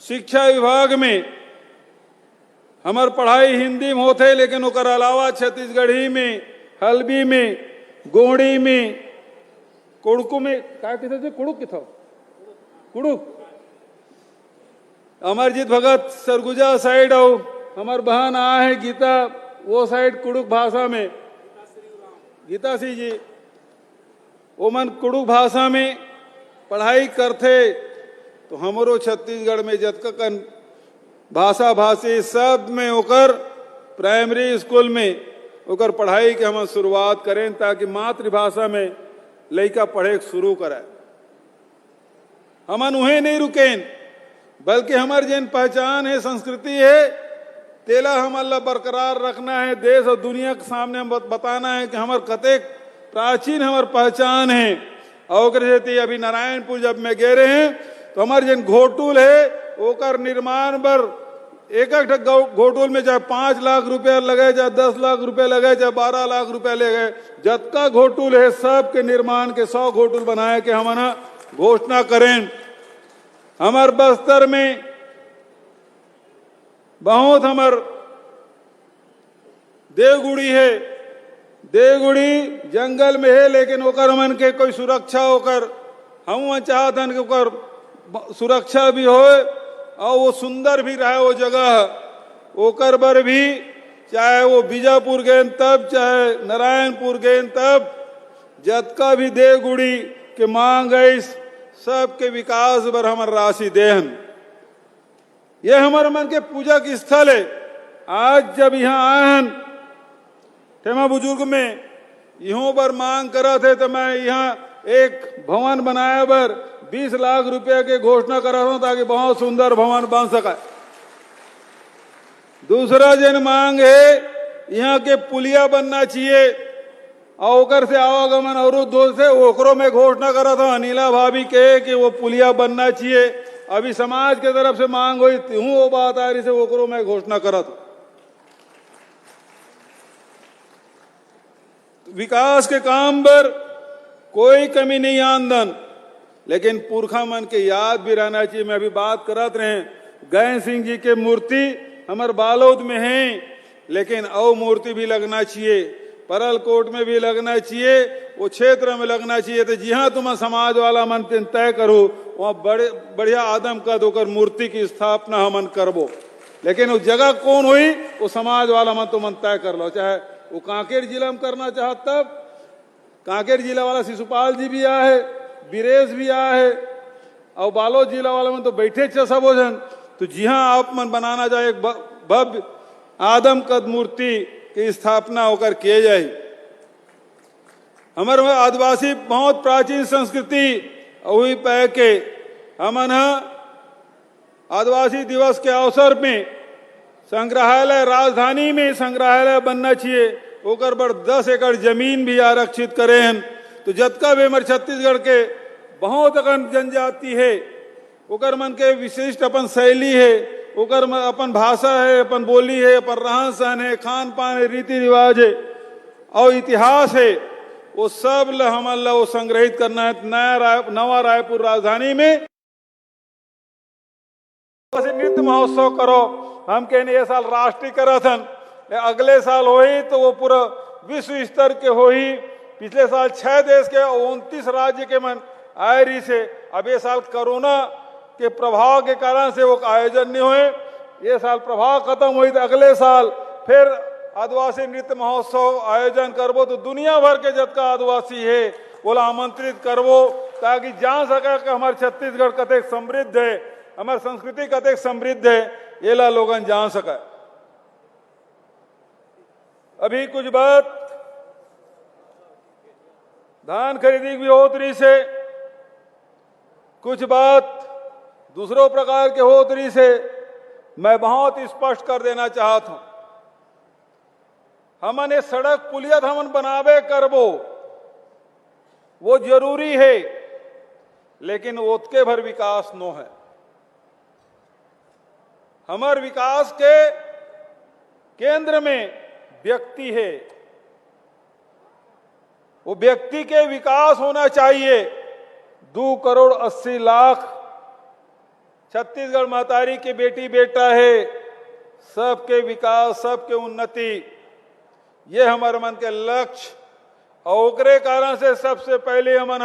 शिक्षा विभाग में हमार पढ़ाई हिंदी में होते, लेकिन ओकर अलावा छत्तीसगढ़ी में, हल्बी में, गोंडी में, कुड़कू में क्या कहते थे, कुड़ुक किथा कुड़ुक अमरजीत भगत सरगुजा साइड और हमार बहन आ है गीता वो साइड कुड़ुक भाषा में, गीता सिंह जी ओमन कुड़ुक भाषा में पढ़ाई करते। तो हमारो छत्तीसगढ़ में जतका कन भाषा भाषी सब में ओकर प्राइमरी स्कूल में ओकर पढ़ाई के हम शुरुआत करें ताकि मातृभाषा में लड़का पढ़े शुरू करे। हमन उन्हें नहीं रुकें बल्कि हमार जिन पहचान है, संस्कृति है, तेला हमारा बरकरार रखना है। देश और दुनिया के सामने हम बताना है कि हमार कतेक प्राचीन हमार पहचान है। और अभी नारायणपुर जब में गए रहे हैं तो हमारे जिन घोटुल है ओकर निर्माण पर एक घोटुल में चाहे 5 लाख रुपया लगे, चाहे 10 लाख रुपया लगे, चाहे 12 लाख रुपया लगे, जतका घोटुल है सब के निर्माण के 100 घोटुल बनाए के हम घोषणा करें। हमार बस्तर में बहुत हमार देवगुड़ी है, देवगुड़ी जंगल में है, लेकिन ओकर मन के कोई सुरक्षा ओकर हम चाहतन कि ओकर सुरक्षा भी हो और वो सुंदर भी रहे वो जगह। ओकर बर भी चाहे वो बीजापुर गए तब, चाहे नारायणपुर गए तब, जतका भी देवगुड़ी के मांग है सबके विकास बर हमार राशि देहन। ये हमारे मन के पूजा की स्थल है। आज जब यहाँ आयन ठेमा बुजुर्ग में इहों बर मांग करा थे तो मैं यहाँ एक भवन बनाया बर 20 लाख रुपया के घोषणा करा हूं ताकि बहुत सुंदर भवन बन सके। दूसरा जन मांग है यहाँ के पुलिया बनना चाहिए और ओकर से आवागमन और दो से ओकरों में घोषणा करा था अनिला भाभी के कि वो पुलिया बनना चाहिए। अभी समाज के तरफ से मांग हुई हूँ वो बात आ रही से ओकरों में घोषणा करा था। विकास के काम पर कोई कमी नहीं आमदन, लेकिन पुरखा मन के याद भी रहना चाहिए। मैं अभी बात करत रहे गैन सिंह जी के मूर्ति हमारे बालोद में है, लेकिन औ मूर्ति भी लगना चाहिए, परलकोट में भी लगना चाहिए, वो क्षेत्र में लगना चाहिए। तो जहाँ तुम समाज वाला मन तय करो वहाँ बड़े बढ़िया आदम कद होकर मूर्ति की स्थापना हमन करबो। लेकिन वो जगह कौन हुई वो समाज वाला मन तुम तय कर लो। चाहे वो कांकेर जिला में करना चाह तब कांकेर जिला वाला शिशुपाल जी भी आए है, बीरेश भी आए है, और बालोद जिला वाला में तो बैठे सब हो जन। तो जी हाँ आप मन बनाना चाहे एक भव्य आदम कद मूर्ति की स्थापना होकर किए जाए। हमारे आदिवासी बहुत प्राचीन संस्कृति वही पै के हमन आदिवासी दिवस के अवसर में संग्रहालय राजधानी में संग्रहालय बनना चाहिए। ओकर पर 10 एकड़ जमीन भी आरक्षित करे हैं। तो जतका भी हमारे छत्तीसगढ़ के बहुत अकन जनजाति है ओकर मन के विशिष्ट अपन शैली है, ओकर अपन भाषा है, अपन बोली है, अपन रहन सहन है, खान पान है, रीति रिवाज है और इतिहास है, वो सब हमन ला वो संग्रहित करना है। नवा रायपुर राजधानी में नृत्य महोत्सव करो। हम कहने ये साल राष्ट्रीयकरण अगले साल हो ही तो वो पूरा विश्व स्तर के हो ही। पिछले साल 6 देश के 29 राज्य के मन आए रही से। अब ये साल कोरोना के प्रभाव के कारण से वो आयोजन नहीं हुए। ये साल प्रभाव खत्म हुई तो अगले साल फिर आदिवासी नृत्य महोत्सव आयोजन करबो तो दुनिया भर के जतका आदिवासी है बोला आमंत्रित करबो ताकि जान सके कि हमारे छत्तीसगढ़ कतेक समृद्ध है, हमारी संस्कृति कतेक समृद्ध है, ये ला लोगन जान सके। अभी कुछ बात धान खरीदी भी होत रही से, कुछ बात दूसरों प्रकार के होत रही से मैं बहुत स्पष्ट कर देना चाहता हूं। हमन ये सड़क पुलियत हमन बनावे करबो वो जरूरी है, लेकिन ओतके भर विकास नो है। हमार विकास के केंद्र में व्यक्ति है, वो व्यक्ति के विकास होना चाहिए। 2 करोड़ 80 लाख छत्तीसगढ़ महतारी के बेटी बेटा है, सबके विकास सबके उन्नति ये हमारे मन के लक्ष्य। और ओकरे कारण से सबसे पहले हमन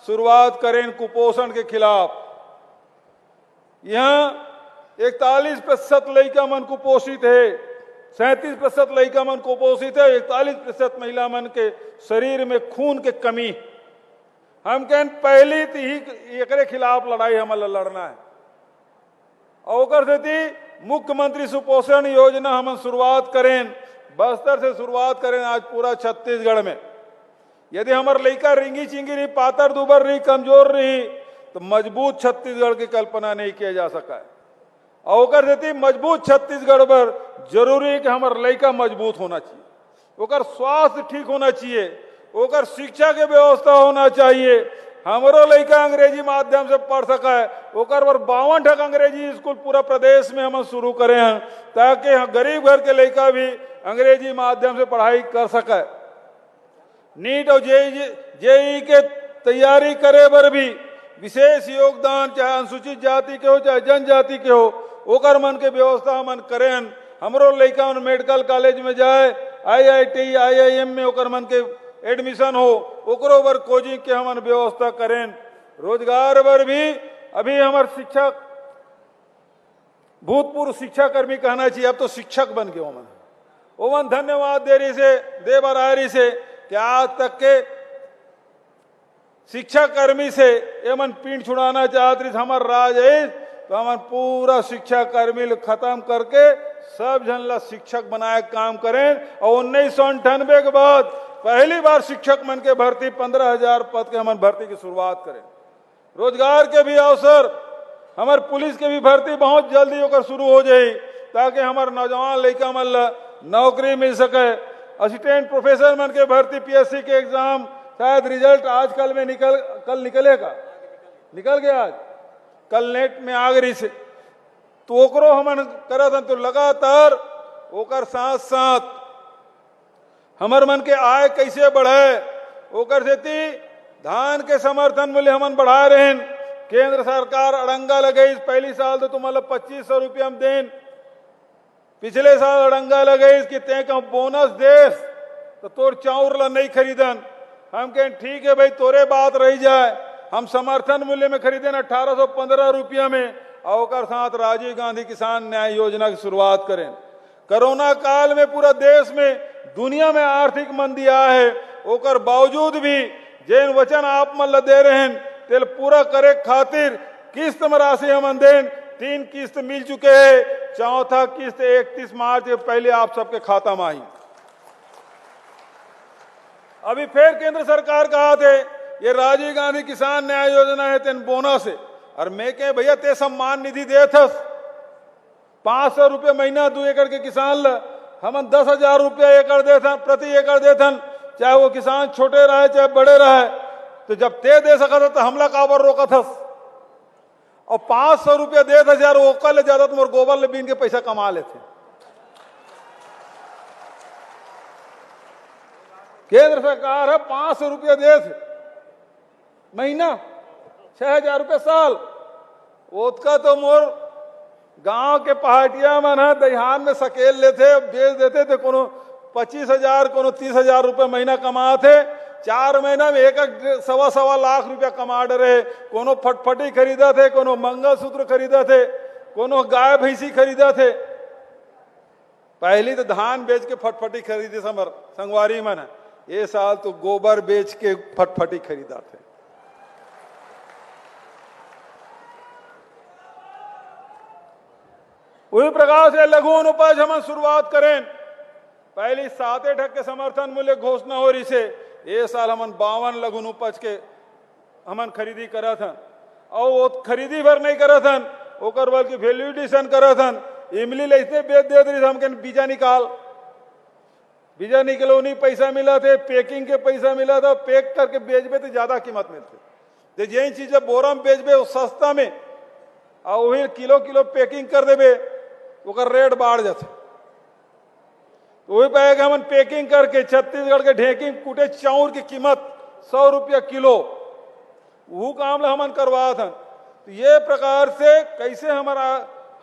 शुरुआत करें कुपोषण के खिलाफ। यहाँ 41% लड़का मन कुपोषित है, 37% लड़का मन कुपोषित है, 41% महिला मन के शरीर में खून के कमी। हम कहें पहली ही एकरे खिलाफ लड़ाई हमारा लड़ना है। और मुख्यमंत्री सुपोषण योजना हम शुरुआत करें, बस्तर से शुरुआत करें आज पूरा छत्तीसगढ़ में। यदि हमारे लड़का रिंगी चिंगी रही, पातर दुबर रही, कमजोर रही तो मजबूत छत्तीसगढ़ की कल्पना नहीं किया जा सका है। और मजबूत छत्तीसगढ़ पर जरूरी है कि हमारे लड़का मजबूत होना चाहिए, ओकर स्वास्थ्य ठीक होना चाहिए, ओकर शिक्षा के व्यवस्था होना चाहिए। हमारो लड़का अंग्रेजी माध्यम से पढ़ सका है, ओकर पर 52 ठक अंग्रेजी स्कूल पूरा प्रदेश में हम शुरू करे हैं ताकि गरीब घर के लड़का भी अंग्रेजी माध्यम से पढ़ाई कर सके। नीट और जेई के तैयारी करे पर भी विशेष योगदान चाहे अनुसूचित जाति के हो चाहे जनजाति के हो ओकर मन के व्यवस्था हमन करें। हमरो लड़का मेडिकल कॉलेज में जाए, IIT IIM में ओकर मन के एडमिशन हो, ओकरो बर कोचिंग के हमन व्यवस्था करें। रोजगार बर भी अभी हमारे शिक्षक भूतपूर्व शिक्षा कर्मी कहना चाहिए, अब तो शिक्षक बन गए ओमन। ओमन धन्यवाद दे रही से दे बरारी से कि आज तक के शिक्षा कर्मी से एमन पीठ छुड़ाना चाहत रही। हमार राज है तो हमन पूरा शिक्षा कर्मी खत्म करके सब जन ला शिक्षक बनाए काम करें। और 1998 के बाद पहली बार शिक्षक मन के भर्ती 15,000 पद के हमन भर्ती की शुरुआत करें। रोजगार के भी अवसर, हमारे पुलिस के भी भर्ती बहुत जल्दी होकर शुरू हो जाए ताकि हमारे नौजवान लड़का मन ला नौकरी मिल सके। असिस्टेंट प्रोफेसर मन के भर्ती PSC के एग्जाम शायद रिजल्ट आज कल में कल निकलेगा, निकल गया आज, कल नेट में आ गई से तो ओकरो हमन करत हन। तो लगातार ओकर साथ साथ हमर मन के आय कैसे बढ़े ओकर सेती धान के समर्थन मूल्य हमन बढ़ा रहे हैं। केंद्र सरकार अड़ंगा लगाई, पहली साल तो तुम्हारा 2500 रुपया हम दें, पिछले साल अड़ंगा लगाई कि ते का बोनस देस तो तोर चाउर ला नहीं खरीदन। हम कहें ठीक है भाई तोरे बात रही जाए, हम समर्थन मूल्य में खरीदें 1815 रुपया में। और साथ राजीव गांधी किसान न्याय योजना की शुरुआत करें। कोरोना काल में पूरा देश में दुनिया में आर्थिक मंदी आया है, ओकर बावजूद भी जैन वचन आप मन ला दे रहे हैं तेल पूरा करे खातिर किस्त में राशि हम दें। 3 किस्त मिल चुके हैं, 4था किस्त 31 मार्च के पहले आप सबके खाता में आई। अभी फिर केंद्र सरकार कहा थे ये राजीव गांधी किसान न्याय योजना है तेन बोनस है। और मैं कहे भैया ते सम्मान निधि दे थस 500 रुपये महीना 2 एकड़ के किसान ला, हम 10,000 रुपया एकड़ देथन, प्रति एकड़ देथन, चाहे वो किसान छोटे रहे चाहे बड़े रहे। तो जब ते दे सका था तो हमला काबर रोका था। और 500 रुपया दे 1,000 ओकर ले ज्यादा तुम गोबर ले बीन के पैसा कमा लेते। केंद्र सरकार है 500 रुपया दे महीना, 6,000 रुपये साल। ओतका तो मोर गांव के पहाटिया मन है दहिहान में सकेल लेते बेच देते थे, कोनो 25,000 कोनो 30,000 रुपए महीना कमाते, 4 महीना में 1-1.25 लाख रुपया कमा रहे। कोनो फटफटी खरीदा थे, कोनो मंगलसूत्र खरीदा थे, कोनो गाय भैंसी खरीदा थे। पहली तो धान बेच के फटफटी खरीदी संगवारी मन है, ये साल तो गोबर बेच के फटफटी खरीदा थे। उसी प्रकार से लघु अनुपज हम शुरुआत करें। पहली 7% समर्थन मूल्य घोषणा हो रही से ये साल हम 52 लघु अनुपज के हमन खरीदी करा था, और वो खरीदी भर नहीं करा था, ओकर बल्कि वैल्यू एडिशन करा था। इमली लेते बेच दे रही हमके बीजा निकलौनी पैसा मिला थे, पैकिंग के पैसा मिला था, पैक करके बेचबे तो ज्यादा कीमत मिलते। तो यही चीज बोरा में बेचबे वो सस्ता में, और वही किलो पैकिंग कर देबे ओकर रेट बढ़ जाते। तो वही पाएगा हम पैकिंग करके छत्तीसगढ़ के ढेकी कूटे चाउर की कीमत 100 रुपया किलो, वो काम हमन करवा था। तो ये प्रकार से कैसे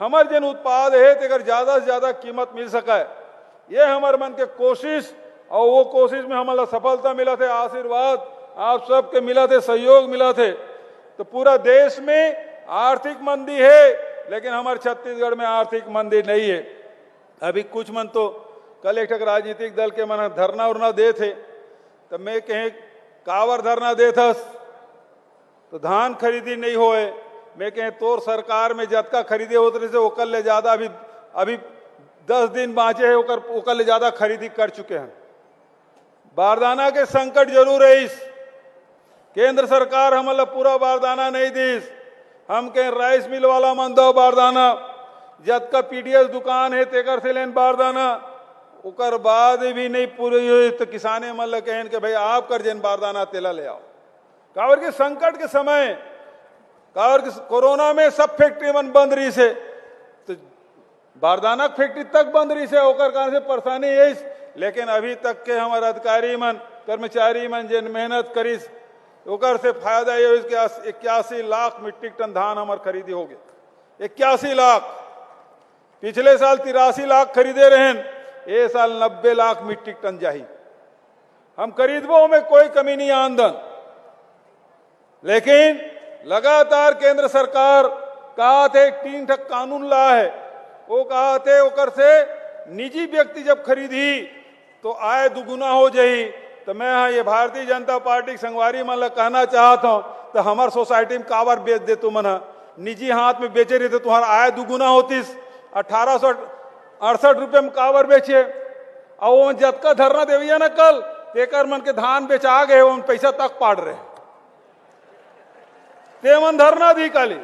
हमार जन उत्पाद है अगर ज्यादा से ज्यादा कीमत मिल सके, ये हमारे मन के कोशिश, और वो कोशिश में हमारा सफलता मिला थे, आशीर्वाद आप सबके मिला थे, सहयोग मिला थे। तो पूरा देश में आर्थिक मंदी है, लेकिन हमारे छत्तीसगढ़ में आर्थिक मंदी नहीं है। अभी कुछ मन तो कल एक राजनीतिक दल के मन धरना उरना दे थे, तो मैं कहीं कावर धरना दे था तो धान खरीदी नहीं होए, मैं कहीं तोर सरकार में जतका खरीदे होते से ओकर ले ज्यादा अभी 10 दिन बाँचे है, ओकर ले ज्यादा खरीदी कर चुके हैं। बारदाना के संकट जरूर है, इस केंद्र सरकार हमला पूरा बारदाना नहीं दीस। हम कहीं राइस मिल वाला मन दो बारदाना, जतका पीडीएस दुकान है तेकर से लेन बारदाना, ओकर बाद भी नहीं पूरी हुई तो किसाने मन कहें कि भाई आप कर जेन बारदाना तेला ले आओ। कावर के संकट के समय, कावर के कोरोना में सब फैक्ट्री मन बंद रही से, तो बारदाना फैक्ट्री तक बंद रही से, ओकर कारण से परेशानी है। लेकिन अभी तक के हमारे अधिकारी मन कर्मचारी मन जिन मेहनत करीस ओकर से फायदा ये 81 लाख मीट्रिक टन धान हमार खरीदी हो गए। 81 लाख, पिछले साल 83 लाख खरीदे रहे, ये साल 90 लाख मीट्रिक टन जाही। हम खरीदबो में कोई कमी नहीं आमदन, लेकिन लगातार केंद्र सरकार कहा थे 3 ठक कानून ला है, वो कहा थे ओकर से निजी व्यक्ति जब खरीदी तो आय दुगुना हो जाही। तो मैं ये भारतीय जनता पार्टी संगवारी मन कहना चाहता हूं, तो हमार सोसाइटी में कावर बेच दे तुम निजी हाथ में बेचे रहे तो तुम्हारा आय दुगुना होतीस। 1868 रुपये में कावर बेचे, और वो जतका धरना देविया ना कल तेकर मन के धान बेचा गए, वो पैसा तक पाड़ रहे ते मन धरना दी काली।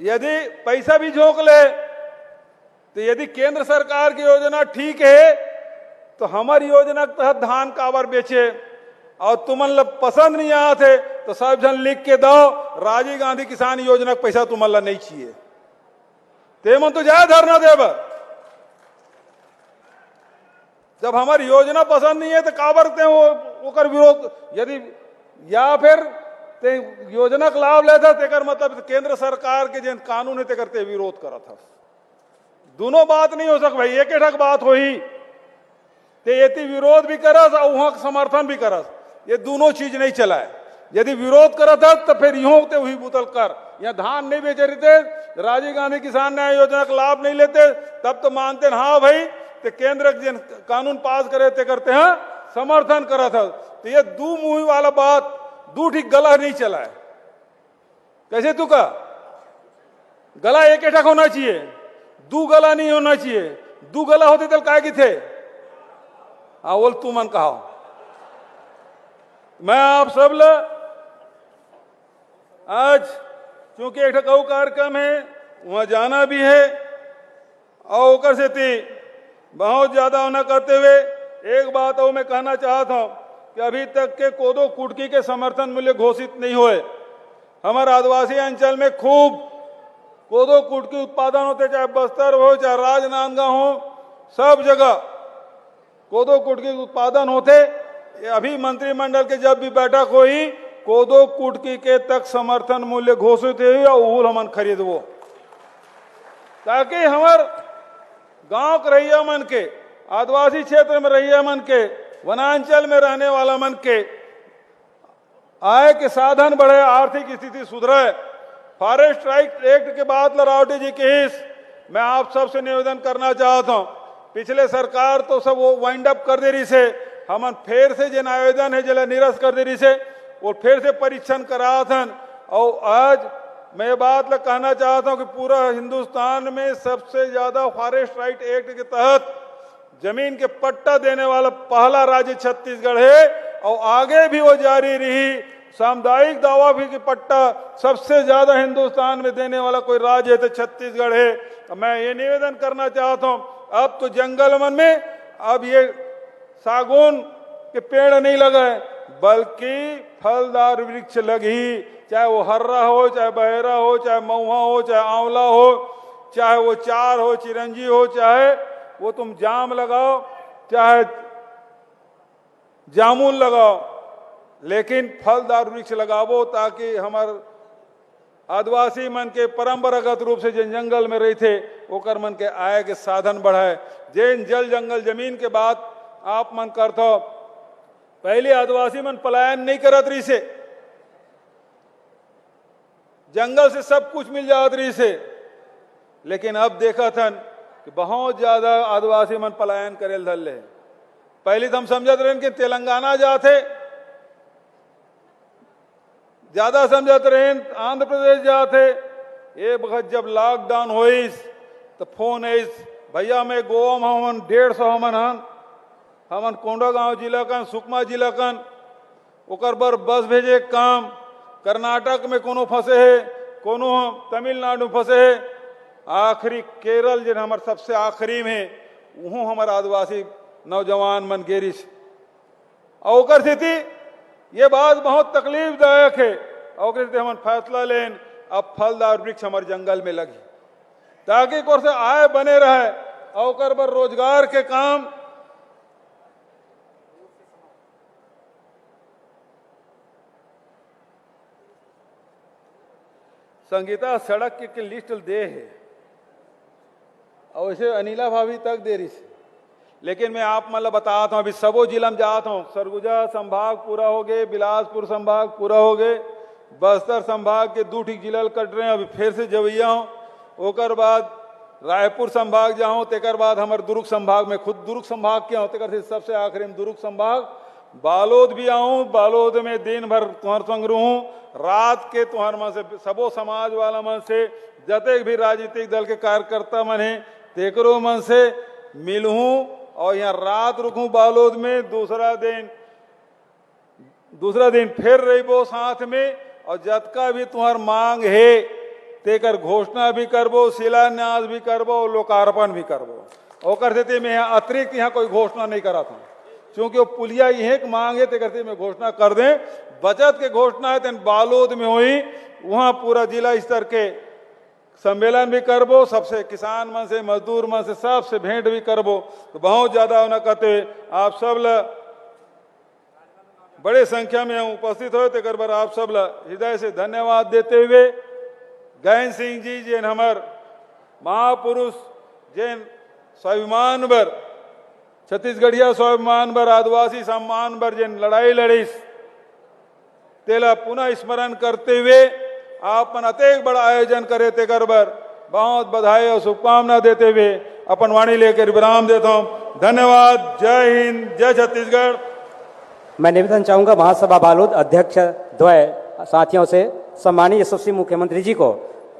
यदि पैसा भी झोंक ले, तो यदि केंद्र सरकार की योजना ठीक है तो हमारी योजना के तहत धान कावर बेचे, और तुमन लोग पसंद नहीं आते तो सब जन लिख के दो राजीव गांधी किसान योजना का पैसा तुमन नहीं चाहिए, ते मन तो जाए धरना देव। जब हमारी योजना पसंद नहीं है तो काबर ते ओकर विरोध, यदि या फिर ते योजना का लाभ लेता तेकर मतलब केंद्र सरकार के जिन कानून है तेकर ते विरोध करा था। दोनों बात नहीं हो सक भाई, एक एक बात हो ही ते यदि विरोध भी करस और वहां समर्थन भी करस, ये दोनों चीज नहीं चला है। यदि विरोध करा था तो फिर यूं ते हुई बुतल कर, या धान नहीं बेचे रहते, राजीव गांधी किसान न्याय योजना का लाभ नहीं लेते, तब तो मानते हैं हाँ भाई ते केंद्र जिन कानून पास करे ते करते हैं समर्थन करा था। तो ये दो मुंह वाला बात दू ठीक गला नहीं चला है। कैसे तू का गला एक एक होना चाहिए, दू गला नहीं होना चाहिए। दू गला होते तो काय की थे, हाँ बोल तू मन कहा। मैं आप सब ल आज क्योंकि एक कऊ कार्यक्रम है वहां जाना भी है, और ओकर से थी बहुत ज्यादा न करते हुए एक बात और मैं कहना चाहता हूं कि अभी तक के कोदो कुटकी के समर्थन मूल्य घोषित नहीं हुए। हमारे आदिवासी अंचल में खूब कोदो कुटकी उत्पादन होते, चाहे बस्तर हो चाहे राजनांदगांव हो, सब जगह कोदो कुटकी उत्पादन होते। अभी मंत्रिमंडल के जब भी बैठक हुई कोदो कुटकी के तक समर्थन मूल्य घोषित है और ऊल हमन खरीदबो, ताकि हमार गांव के रहिया मन के, आदिवासी क्षेत्र में रहिया मन के, वनांचल में रहने वाला मन के आय के साधन बढ़े, आर्थिक स्थिति सुधरे। फॉरेस्ट राइट एक्ट के बाद रावटे जी के हिस्स मैं आप सबसे निवेदन करना चाहता हूं। पिछले सरकार तो सब वो वाइंड अप कर दे रही से, हमन फिर से जिन आवेदन है जला निरस्त कर दे रही से और फिर से परीक्षण करा था। और आज मैं ये बात कहना चाहता हूं कि पूरा हिंदुस्तान में सबसे ज्यादा फॉरेस्ट राइट एक्ट के तहत जमीन के पट्टा देने वाला पहला राज्य छत्तीसगढ़ है और आगे भी वो जारी रही। सामुदायिक दावा भी कि पट्टा सबसे ज्यादा हिंदुस्तान में देने वाला कोई राज्य है तो छत्तीसगढ़ है। मैं ये निवेदन करना चाहता हूं, अब तो जंगल वन में अब ये सागौन के पेड़ नहीं लगे बल्कि फलदार वृक्ष लगी, चाहे वो हर्रा हो, चाहे बहेरा हो, चाहे महुआ हो, चाहे आंवला हो, चाहे वो चार हो, चिरंजी हो, चाहे वो तुम जाम लगाओ, चाहे जामुन लगाओ, लेकिन फलदार वृक्ष लगावो ताकि हमार आदिवासी मन के परंपरागत रूप से जिन जंगल में रही थे ओकर मन के आय के साधन बढ़ाए। जिन जल जंगल जमीन के बात आप मन करते, पहले आदिवासी मन पलायन नहीं करत रही से, जंगल से सब कुछ मिल जात रही से, लेकिन अब देखा था कि बहुत ज्यादा आदिवासी मन पलायन करेल धल ले। पहले तो हम समझते रहे कि तेलंगाना जाते, ज्यादा समझते रहे आंध्र प्रदेश जाते। ये वक्त जब लॉकडाउन होइस तो फोन आइस, भैया मैं गोवा में हमन 150 हमन कोंडागांव जिला कन, सुकमा जिला कन, ओकर बर बस भेजे काम, कर्नाटक में कोनो फंसे है, कोनो तमिलनाडु में फंसे है, आखिरी केरल जिन हमार सबसे आखिरी में वहाँ हमार आदिवासी नौजवान मन गेरिस। और ओकर स्थिति ये बात बहुत तकलीफदायक है। और हम फैसला लेन अब फलदार वृक्ष हमारे जंगल में लगी ताकि कोर से आय बने रहे और पर रोजगार के काम। संगीता सड़क की लिस्ट दे है और वैसे अनिला भाभी तक दे रही है, लेकिन मैं आप मतलब बताता हूँ अभी सबो जिला में जाता हूँ। सरगुजा संभाग पूरा हो गए, बिलासपुर संभाग पूरा हो गए, बस्तर संभाग के 2 ठीक जिला कट रहे हैं, अभी फिर से जवैया हूँ, ओकर बाद रायपुर संभाग जाऊँ, तेकर बाद हमारे दुर्ग संभाग में खुद दुर्ग संभाग के हूँ, तेकर सबसे आखिरी में दुर्ग संभाग, बालोद भी आऊँ, बालोद में दिन भर तुम्हार संग रहूँ, रात के तुम्हार मन से सबो समाज वाला मन से जते भी राजनीतिक दल के कार्यकर्ता मन है तेकरो मन से मिलूं और यहाँ रात रुकूं बालोद में। दूसरा दिन फिर रहीबो साथ में और जतका भी तुम्हार मांग है तेकर घोषणा भी करबो, शिलान्यास भी करबो, लोकार्पण भी करबो। ओकर स्थिति में यहाँ अतिरिक्त यहाँ कोई घोषणा नहीं करा था क्योंकि वो पुलिया यही एक मांग है, तेकर में घोषणा कर दें। बचत के घोषणा है तेन बालोद में हुई, वहां पूरा जिला स्तर के सम्मेलन भी करबो, सबसे किसान मन से, मजदूर मन से सबसे भेंट भी करबो। तो बहुत ज्यादा होना कहते आप सब बड़े संख्या में उपस्थित हो, तेकर बार आप सब हृदय से धन्यवाद देते हुए गैन सिंह जी जिन हमार महापुरुष जिन स्वाभिमान बर छत्तीसगढ़िया स्वाभिमान बर आदिवासी सम्मान बर जिन लड़ाई लड़ीस तेला पुनः स्मरण करते हुए आप मन अतेक बड़ा आयोजन करे तेकर बर बहुत बधाई और शुभकामना देते हुए अपन वाणी लेकर विराम देता हूँ। धन्यवाद। जय हिंद, जय छत्तीसगढ़। मैं निवेदन चाहूंगा महासभा बालोद अध्यक्ष द्वय साथियों से सम्मानीय यशस्वी मुख्यमंत्री जी को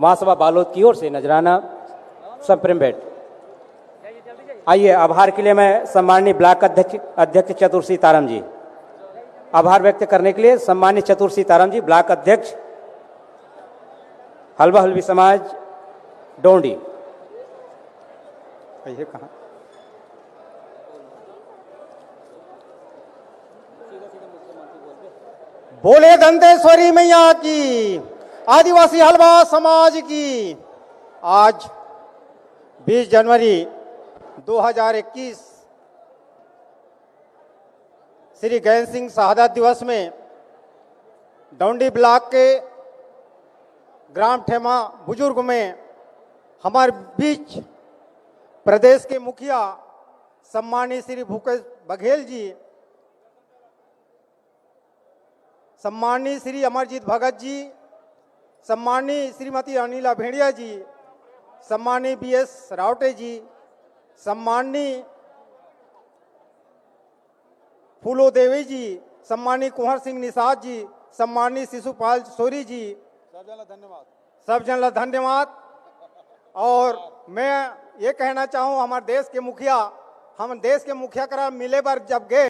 महासभा बालोद की ओर से नजराना संप्रेम भेंट। आइए आभार के लिए मैं सम्मानीय ब्लॉक अध्यक्ष चतुर सीताराम जी, आभार व्यक्त करने के लिए सम्मानीय चतुर सीताराम जी ब्लॉक अध्यक्ष हलवा हलवी समाज डोंडी। ये कहाँ बोले दंतेश्वरी मैया की, आदिवासी हलवा समाज की। आज 20 जनवरी 2021 श्री गैन सिंह शहादत दिवस में डौंडी ब्लॉक के ग्राम ठेमा बुजुर्ग में हमारे बीच प्रदेश के मुखिया सम्मानीय श्री भूपेश बघेल जी, सम्मानीय श्री अमरजीत भगत जी, सम्मानीय श्रीमती अनिला भेड़िया जी, सम्मानीय BS रावटे जी, सम्मानीय फूलो देवी जी, सम्मानीय कुंवर सिंह निषाद जी, सम्मानीय शिशुपाल सोरी जी, सब जन धन्यवाद। और मैं ये कहना चाहूँ, हमारे देश के मुखिया, हम देश के मुखिया करा मिले बार जब गए